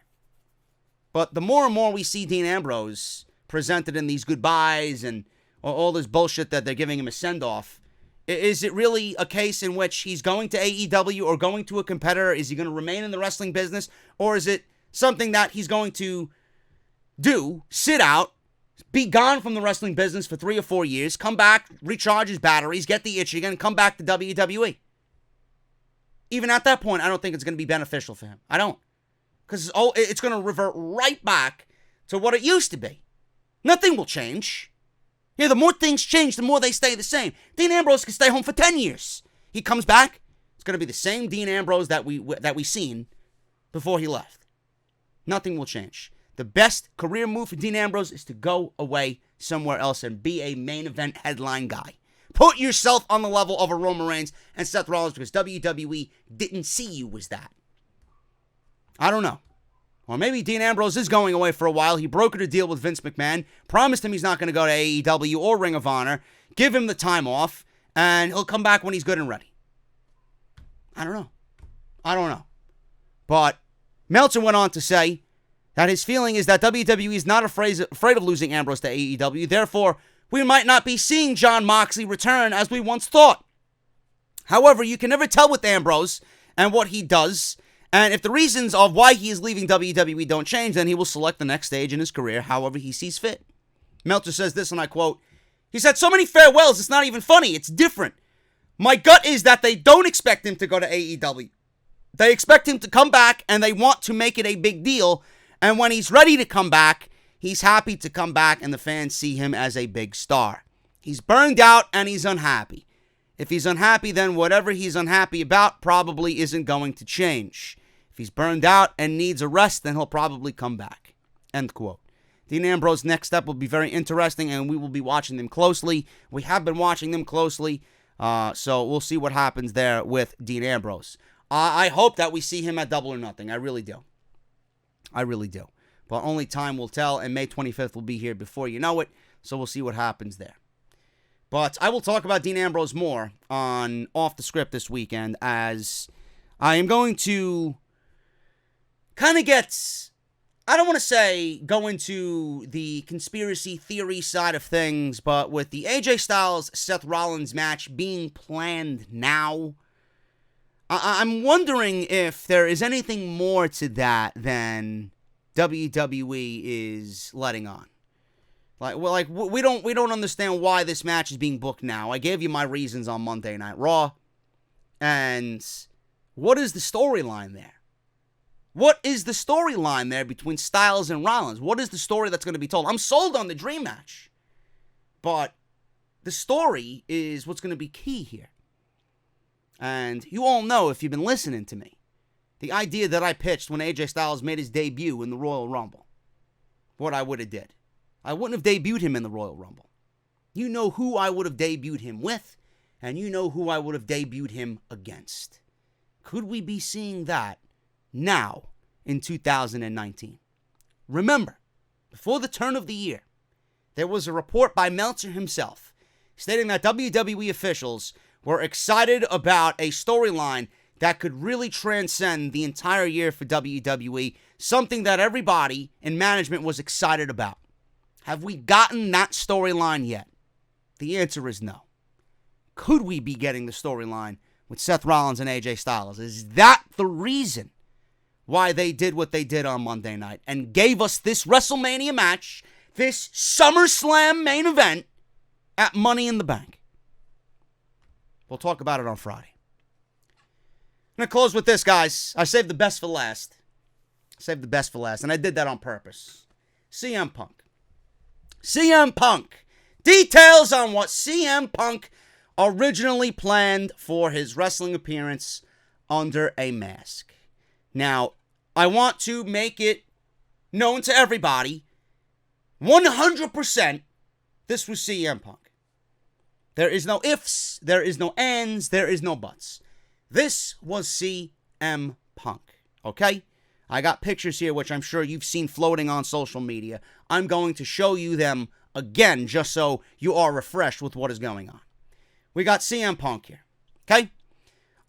But the more and more we see Dean Ambrose presented in these goodbyes and all this bullshit that they're giving him a send-off, is it really a case in which he's going to AEW or going to a competitor? Is he going to remain in the wrestling business? Or is it something that he's going to do, sit out, be gone from the wrestling business for 3 or 4 years, come back, recharge his batteries, get the itch again, and come back to WWE? Even at that point, I don't think it's going to be beneficial for him. I don't. Because it's going to revert right back to what it used to be. Nothing will change. Yeah, the more things change, the more they stay the same. Dean Ambrose can stay home for 10 years. He comes back, it's going to be the same Dean Ambrose that we seen before he left. Nothing will change. The best career move for Dean Ambrose is to go away somewhere else and be a main event headline guy. Put yourself on the level of a Roman Reigns and Seth Rollins because WWE didn't see you as that. I don't know. Or maybe Dean Ambrose is going away for a while. He brokered a deal with Vince McMahon, promised him he's not going to go to AEW or Ring of Honor, give him the time off, and he'll come back when he's good and ready. I don't know. But Meltzer went on to say that his feeling is that WWE is not afraid of losing Ambrose to AEW. Therefore, we might not be seeing Jon Moxley return as we once thought. However, you can never tell with Ambrose and what he does. And if the reasons of why he is leaving WWE don't change, then he will select the next stage in his career however he sees fit. Meltzer says this, and I quote, he said, so many farewells, it's not even funny. It's different. My gut is that they don't expect him to go to AEW. They expect him to come back, and they want to make it a big deal. And when he's ready to come back, he's happy to come back, and the fans see him as a big star. He's burned out, and he's unhappy. If he's unhappy, then whatever he's unhappy about probably isn't going to change. If he's burned out and needs a rest, then he'll probably come back. End quote. Dean Ambrose's next step will be very interesting, and we will be watching them closely. We have been watching them closely, so we'll see what happens there with Dean Ambrose. I hope that we see him at Double or Nothing. I really do. But only time will tell, and May 25th will be here before you know it, so we'll see what happens there. But I will talk about Dean Ambrose more on Off the Script this weekend, as I am going to kind of get, I don't want to say go into the conspiracy theory side of things, but with the AJ Styles-Seth Rollins match being planned now, I'm wondering if there is anything more to that than WWE is letting on. We don't understand why this match is being booked now. I gave you my reasons on Monday Night Raw. And what is the storyline there? What is the storyline there between Styles and Rollins? What is the story that's going to be told? I'm sold on the dream match. But the story is what's going to be key here. And you all know, if you've been listening to me, the idea that I pitched when AJ Styles made his debut in the Royal Rumble. What I would have did. I wouldn't have debuted him in the Royal Rumble. You know who I would have debuted him with, and you know who I would have debuted him against. Could we be seeing that now in 2019? Remember, before the turn of the year, there was a report by Meltzer himself stating that WWE officials were excited about a storyline that could really transcend the entire year for WWE, something that everybody in management was excited about. Have we gotten that storyline yet? The answer is no. Could we be getting the storyline with Seth Rollins and AJ Styles? Is that the reason why they did what they did on Monday night and gave us this WrestleMania match, this SummerSlam main event at Money in the Bank? We'll talk about it on Friday. I'm going to close with this, guys. I saved the best for last. And I did that on purpose. CM Punk. CM Punk. Details on what CM Punk originally planned for his wrestling appearance under a mask. Now, I want to make it known to everybody, 100% this was CM Punk. There is no ifs, there is no ands, there is no buts. This was CM Punk, okay? I got pictures here, which I'm sure you've seen floating on social media. I'm going to show you them again, just so you are refreshed with what is going on. We got CM Punk here, okay?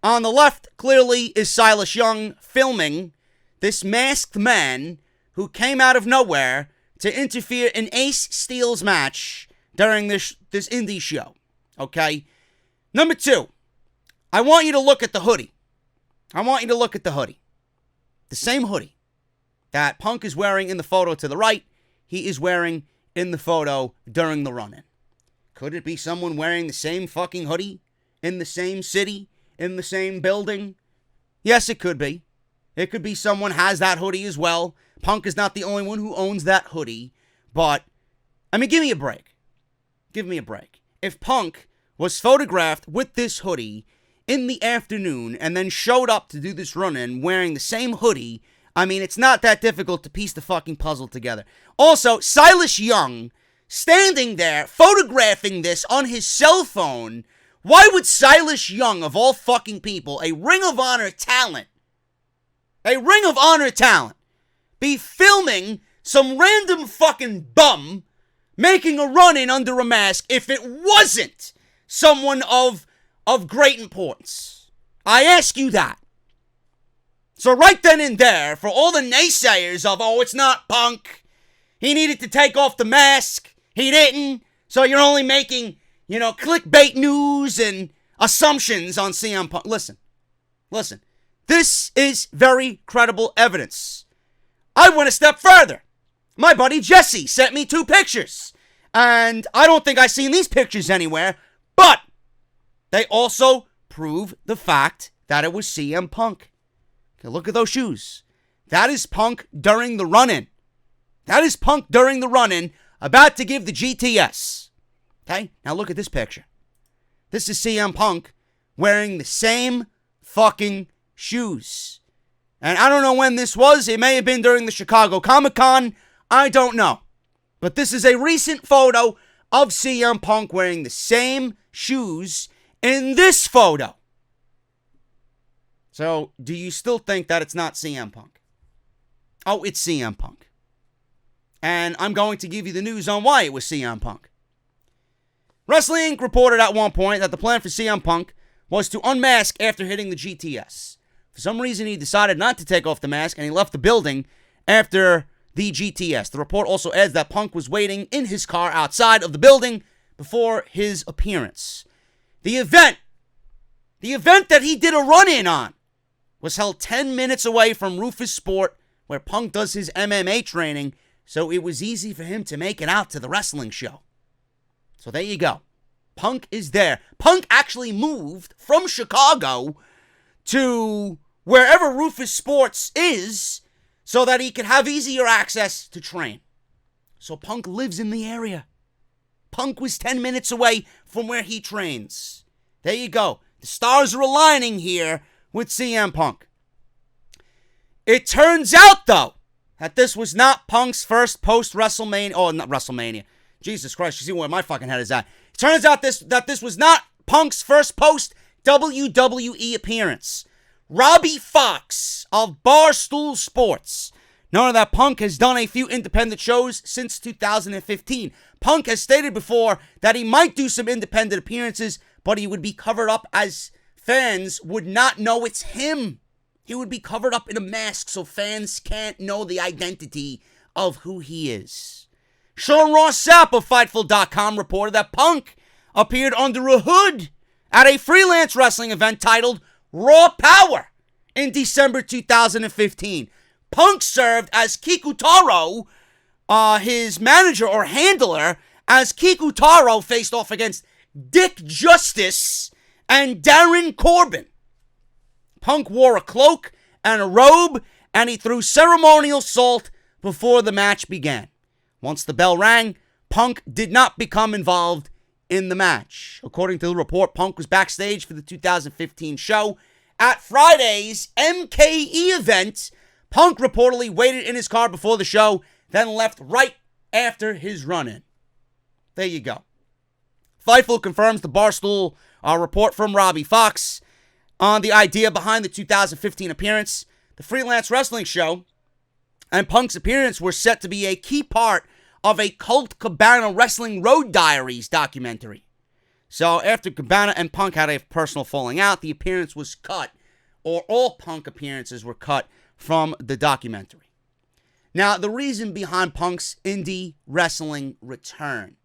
On the left, clearly, is Silas Young filming this masked man who came out of nowhere to interfere in Ace Steel's match during this indie show, okay? Number two, I want you to look at the hoodie. The same hoodie that Punk is wearing in the photo to the right, he is wearing in the photo during the run-in. Could it be someone wearing the same fucking hoodie in the same city, in the same building? Yes, it could be. It could be someone has that hoodie as well. Punk is not the only one who owns that hoodie. But, I mean, give me a break. If Punk was photographed with this hoodie in the afternoon and then showed up to do this run-in wearing the same hoodie, I mean, it's not that difficult to piece the fucking puzzle together. Also, Silas Young standing there photographing this on his cell phone. Why would Silas Young, of all fucking people, a Ring of Honor talent, be filming some random fucking bum making a run-in under a mask if it wasn't someone of great importance? I ask you that. So right then and there, for all the naysayers of, oh, it's not Punk, he needed to take off the mask, he didn't, so you're only making, clickbait news and assumptions on CM Punk. Listen. This is very credible evidence. I went a step further. My buddy Jesse sent me 2 pictures. And I don't think I've seen these pictures anywhere, but they also prove the fact that it was CM Punk. Okay, look at those shoes. That is Punk during the run-in. About to give the GTS. Okay, now look at this picture. This is CM Punk wearing the same fucking shoes. And I don't know when this was. It may have been during the Chicago Comic-Con. I don't know. But this is a recent photo of CM Punk wearing the same shoes in this photo. So, do you still think that it's not CM Punk? Oh, it's CM Punk. And I'm going to give you the news on why it was CM Punk. Wrestling Inc. reported at one point that the plan for CM Punk was to unmask after hitting the GTS. For some reason, he decided not to take off the mask, and he left the building after the GTS. The report also adds that Punk was waiting in his car outside of the building before his appearance. The event that he did a run-in on was held 10 minutes away from Rufus Sport, where Punk does his MMA training, so it was easy for him to make it out to the wrestling show. So there you go. Punk is there. Punk actually moved from Chicago to wherever Rufus Sports is so that he could have easier access to train. So Punk lives in the area. Punk was 10 minutes away from where he trains. There you go. The stars are aligning here with CM Punk. It turns out, though, that this was not Punk's first post-WrestleMania... Oh, not WrestleMania. Jesus Christ, you see where my fucking head is at. It turns out that this was not Punk's first post-WWE appearance. Robbie Fox of Barstool Sports. Knowing that Punk has done a few independent shows since 2015. Punk has stated before that he might do some independent appearances, but he would be covered up as fans would not know it's him. He would be covered up in a mask so fans can't know the identity of who he is. Sean Ross Sapp of Fightful.com reported that Punk appeared under a hood at a freelance wrestling event titled Raw Power in December 2015. Punk served as Kikutaro, his manager or handler, as Kikutaro faced off against Dick Justice and Darren Corbin. Punk wore a cloak and a robe, and he threw ceremonial salt before the match began. Once the bell rang, Punk did not become involved in the match. According to the report, Punk was backstage for the 2015 show. At Friday's MKE event, Punk reportedly waited in his car before the show, then left right after his run-in. There you go. Fightful confirms the Barstool report from Robbie Fox on the idea behind the 2015 appearance. The freelance wrestling show and Punk's appearance were set to be a key part of a Colt Cabana Wrestling Road Diaries documentary. So after Cabana and Punk had a personal falling out, the appearance was cut, or all Punk appearances were cut from the documentary. Now, the reason behind Punk's indie wrestling return.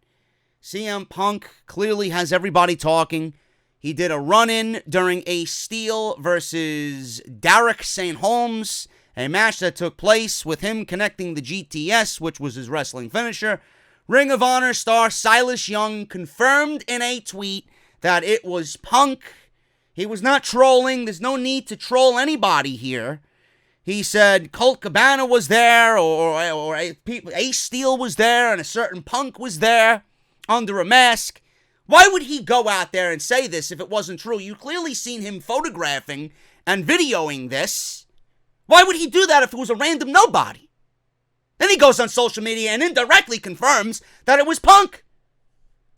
CM Punk clearly has everybody talking. He did a run-in during a Steel versus Derek St. Holmes, a match that took place with him connecting the GTS, which was his wrestling finisher. Ring of Honor star Silas Young confirmed in a tweet that it was Punk. He was not trolling. There's no need to troll anybody here. He said Colt Cabana was there, or Ace Steel was there, and a certain Punk was there under a mask. Why would he go out there and say this if it wasn't true? You clearly seen him photographing and videoing this. Why would he do that if it was a random nobody? Then he goes on social media and indirectly confirms that it was Punk.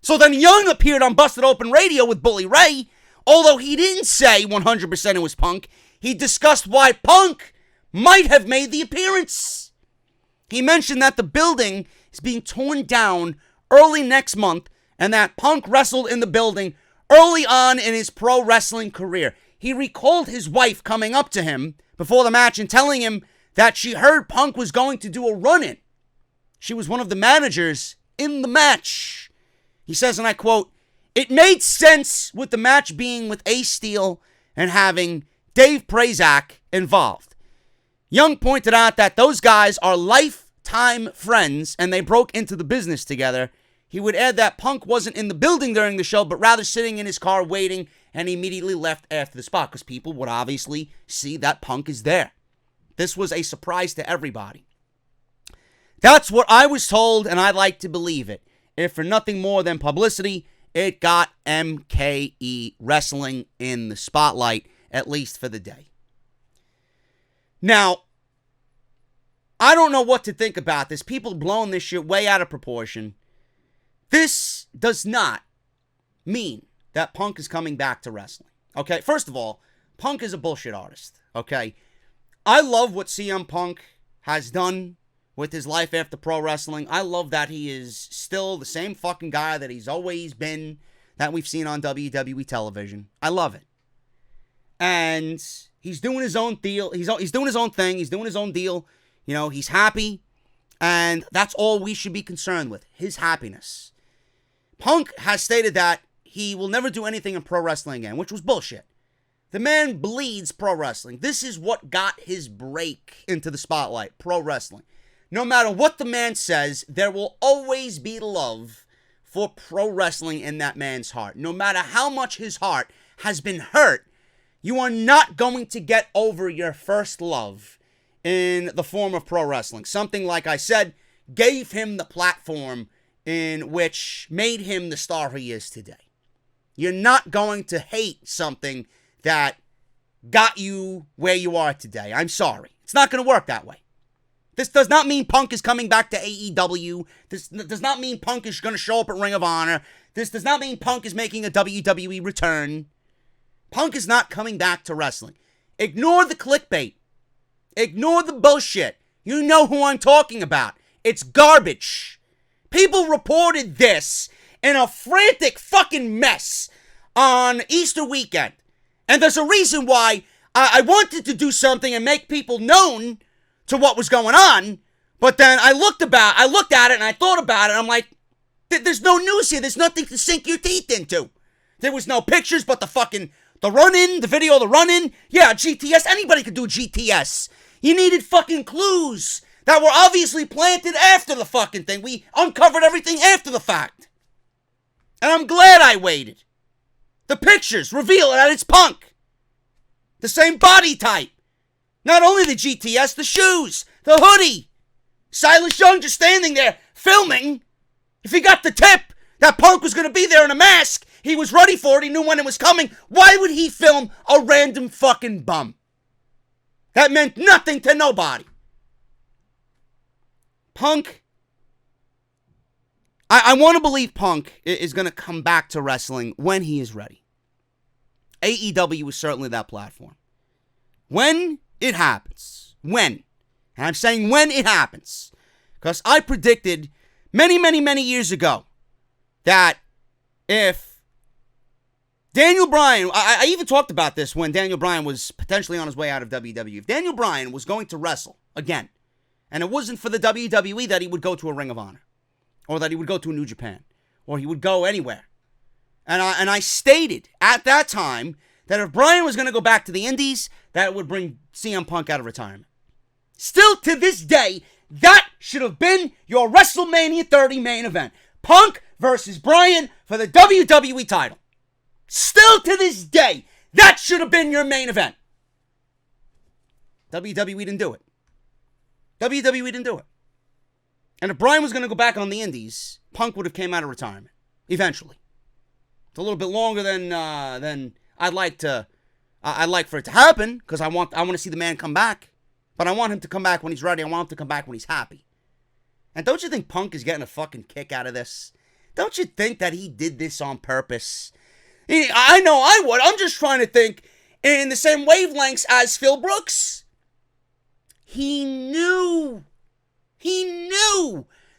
So then Young appeared on Busted Open Radio with Bully Ray. Although he didn't say 100% it was Punk, he discussed why Punk might have made the appearance. He mentioned that the building is being torn down early next month and that Punk wrestled in the building early on in his pro wrestling career. He recalled his wife coming up to him before the match and telling him that she heard Punk was going to do a run-in. She was one of the managers in the match. He says, and I quote, "It made sense with the match being with Ace Steel and having Dave Prazak involved." Young pointed out that those guys are lifetime friends and they broke into the business together. He would add that Punk wasn't in the building during the show, but rather sitting in his car waiting, and he immediately left after the spot because people would obviously see that Punk is there. This was a surprise to everybody. That's what I was told, and I like to believe it. If for nothing more than publicity, it got MKE Wrestling in the spotlight, at least for the day. Now, I don't know what to think about this. People blowing this shit way out of proportion. This does not mean that Punk is coming back to wrestling. Okay, first of all, Punk is a bullshit artist. Okay, I love what CM Punk has done with his life after pro wrestling. I love that he is still the same fucking guy that he's always been, that we've seen on WWE television. I love it. And he's doing his own deal. He's doing his own thing. He's doing his own deal. You know, he's happy. And that's all we should be concerned with, his happiness. Punk has stated that he will never do anything in pro wrestling again, which was bullshit. The man bleeds pro wrestling. This is what got his break into the spotlight, pro wrestling. No matter what the man says, there will always be love for pro wrestling in that man's heart. No matter how much his heart has been hurt, you are not going to get over your first love in the form of pro wrestling. Something, like I said, gave him the platform in which made him the star he is today. You're not going to hate something that got you where you are today. I'm sorry. It's not going to work that way. This does not mean Punk is coming back to AEW. This does not mean Punk is going to show up at Ring of Honor. This does not mean Punk is making a WWE return. Punk is not coming back to wrestling. Ignore the clickbait. Ignore the bullshit. You know who I'm talking about. It's garbage. People reported this in a frantic fucking mess on Easter weekend. And there's a reason why I wanted to do something and make people known to what was going on. But then I looked at it and I thought about it. And I'm like, there's no news here. There's nothing to sink your teeth into. There was no pictures but the run-in, the video of the run-in. Yeah, GTS. Anybody could do GTS. You needed fucking clues that were obviously planted after the fucking thing. We uncovered everything after the fact. And I'm glad I waited. The pictures reveal that it's Punk. The same body type. Not only the GTS, the shoes, the hoodie. Silas Young just standing there filming. If he got the tip that Punk was going to be there in a mask, he was ready for it, he knew when it was coming. Why would he film a random fucking bum? That meant nothing to nobody. Punk, I want to believe Punk is going to come back to wrestling when he is ready. AEW is certainly that platform. When it happens. When. And I'm saying when it happens. Because I predicted many years ago that if Daniel Bryan, I even talked about this when Daniel Bryan was potentially on his way out of WWE. If Daniel Bryan was going to wrestle again, and it wasn't for the WWE, that he would go to a Ring of Honor, or that he would go to a New Japan, or he would go anywhere. And I stated at that time that if Bryan was going to go back to the Indies, that would bring CM Punk out of retirement. Still to this day, that should have been your WrestleMania 30 main event. Punk versus Bryan for the WWE title. Still to this day, that should have been your main event. WWE didn't do it. WWE didn't do it. And if Bryan was going to go back on the Indies, Punk would have came out of retirement. Eventually. It's a little bit longer than I'd like for it to happen, because I want to see the man come back. But I want him to come back when he's ready. I want him to come back when he's happy. And don't you think Punk is getting a fucking kick out of this? Don't you think that he did this on purpose? I know I would. I'm just trying to think in the same wavelengths as Phil Brooks. He knew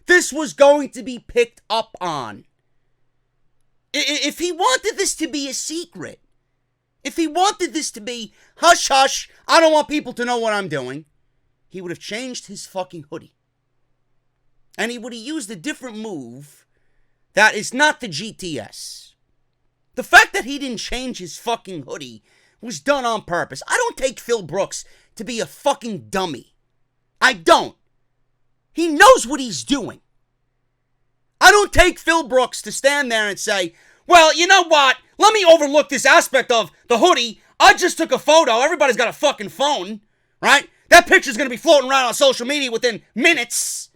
this was going to be picked up on. If he wanted this to be a secret, if he wanted this to be hush hush, I don't want people to know what I'm doing, he would have changed his fucking hoodie. And he would have used a different move that is not the GTS. The fact that he didn't change his fucking hoodie was done on purpose. I don't take Phil Brooks to be a fucking dummy. I don't. He knows what he's doing. I don't take Phil Brooks to stand there and say, well, you know what? Let me overlook this aspect of the hoodie. I just took a photo. Everybody's got a fucking phone, right? That picture's going to be floating around on social media within minutes.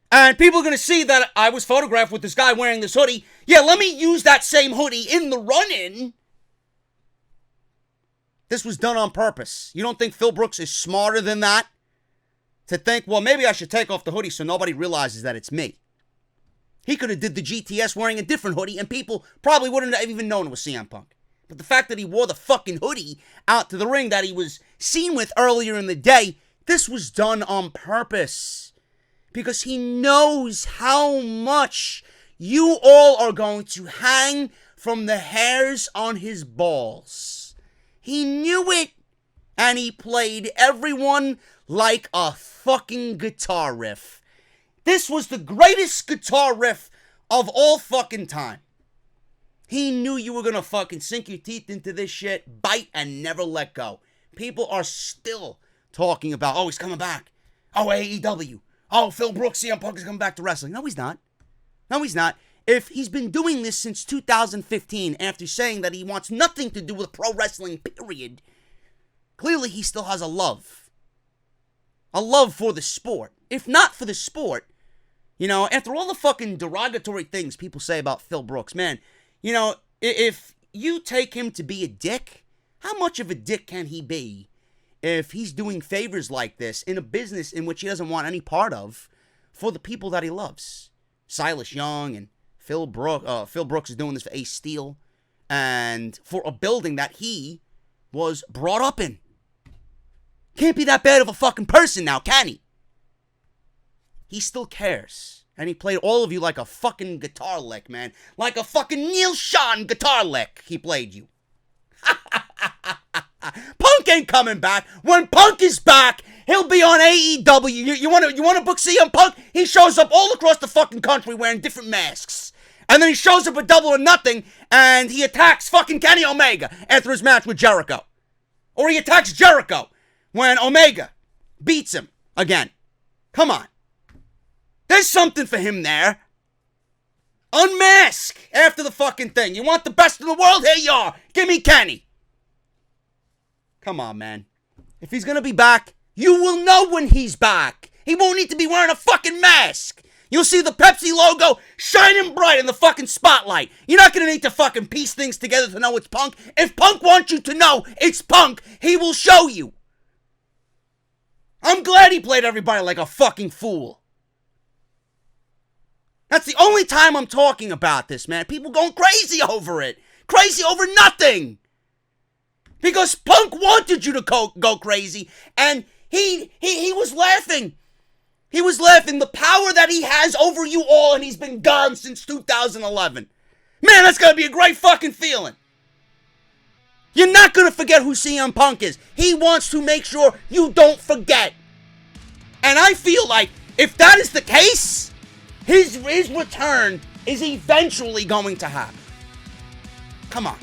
And people are going to see that I was photographed with this guy wearing this hoodie. Yeah, let me use that same hoodie in the run-in. This was done on purpose. You don't think Phil Brooks is smarter than that? To think, well, maybe I should take off the hoodie so nobody realizes that it's me. He could have did the GTS wearing a different hoodie and people probably wouldn't have even known it was CM Punk. But the fact that he wore the fucking hoodie out to the ring that he was seen with earlier in the day, this was done on purpose. Because he knows how much you all are going to hang from the hairs on his balls. He knew it, and he played everyone like a fucking guitar riff. This was the greatest guitar riff of all fucking time. He knew you were gonna fucking sink your teeth into this shit, bite, and never let go. People are still talking about, oh, he's coming back. Oh, AEW. Oh, Phil Brooks, CM Punk is coming back to wrestling. No, he's not. No, he's not. if he's been doing this since 2015 after saying that he wants nothing to do with pro wrestling, period, clearly he still has a love for the sport. If not for the sport, you know, after all the fucking derogatory things people say about Phil Brooks, man, you know, if you take him to be a dick, how much of a dick can he be if he's doing favors like this in a business in which he doesn't want any part of for the people that he loves? Silas Young and Phil Brooks is doing this for Ace Steel and for a building that he was brought up in. Can't be that bad of a fucking person now, can he? He still cares. And he played all of you like a fucking guitar lick, man. Like a fucking Neil Sean guitar lick, he played you. Punk ain't coming back. When Punk is back, he'll be on AEW. You want to book CM Punk? He shows up all across the fucking country wearing different masks. And then he shows up at Double or Nothing, and he attacks fucking Kenny Omega after his match with Jericho. Or he attacks Jericho when Omega beats him again. Come on. There's something for him there. Unmask after the fucking thing. You want the best in the world? Here you are. Give me Kenny. Come on, man. If he's gonna be back, you will know when he's back. He won't need to be wearing a fucking mask. You'll see the Pepsi logo shining bright in the fucking spotlight. You're not gonna need to fucking piece things together to know it's Punk. If Punk wants you to know it's Punk, he will show you. I'm glad he played everybody like a fucking fool. That's the only time I'm talking about this, man. People going crazy over it. Crazy over nothing. Because Punk wanted you to go crazy, and he was laughing. He was laughing. The power that he has over you all, and he's been gone since 2011. Man, that's going to be a great fucking feeling. You're not going to forget who CM Punk is. He wants to make sure you don't forget. And I feel like if that is the case, his return is eventually going to happen. Come on.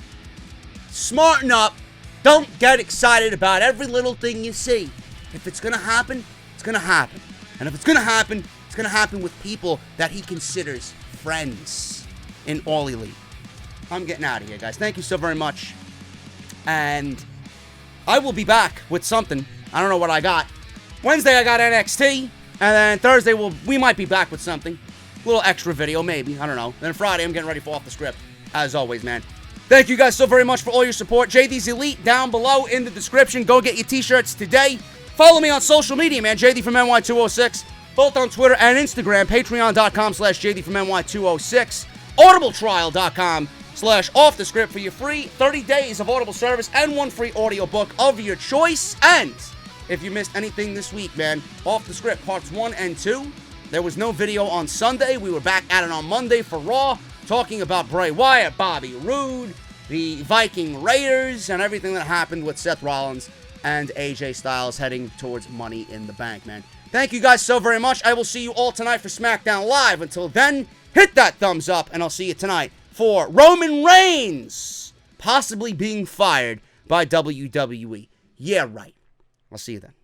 Smarten up. Don't get excited about every little thing you see. If it's going to happen, it's going to happen. And if it's going to happen, it's going to happen with people that he considers friends in All Elite. I'm getting out of here, guys. Thank you so very much. And I will be back with something. I don't know what I got. Wednesday, I got NXT. And then Thursday, we might be back with something. A little extra video, maybe. I don't know. Then Friday, I'm getting ready for Off the Script. As always, man. Thank you guys so very much for all your support. JD's Elite down below in the description. Go get your t-shirts today. Follow me on social media, man. JD from NY206. Both on Twitter and Instagram. Patreon.com/JD from NY206. AudibleTrial.com/OffTheScript for your free 30 days of Audible service and one free audiobook of your choice. And if you missed anything this week, man, Off the Script parts 1 and 2. There was no video on Sunday. We were back at it on Monday for Raw, talking about Bray Wyatt, Bobby Roode, the Viking Raiders, and everything that happened with Seth Rollins and AJ Styles heading towards Money in the Bank, man. Thank you guys so very much. I will see you all tonight for SmackDown Live. Until then, hit that thumbs up, and I'll see you tonight for Roman Reigns possibly being fired by WWE. Yeah, right. I'll see you then.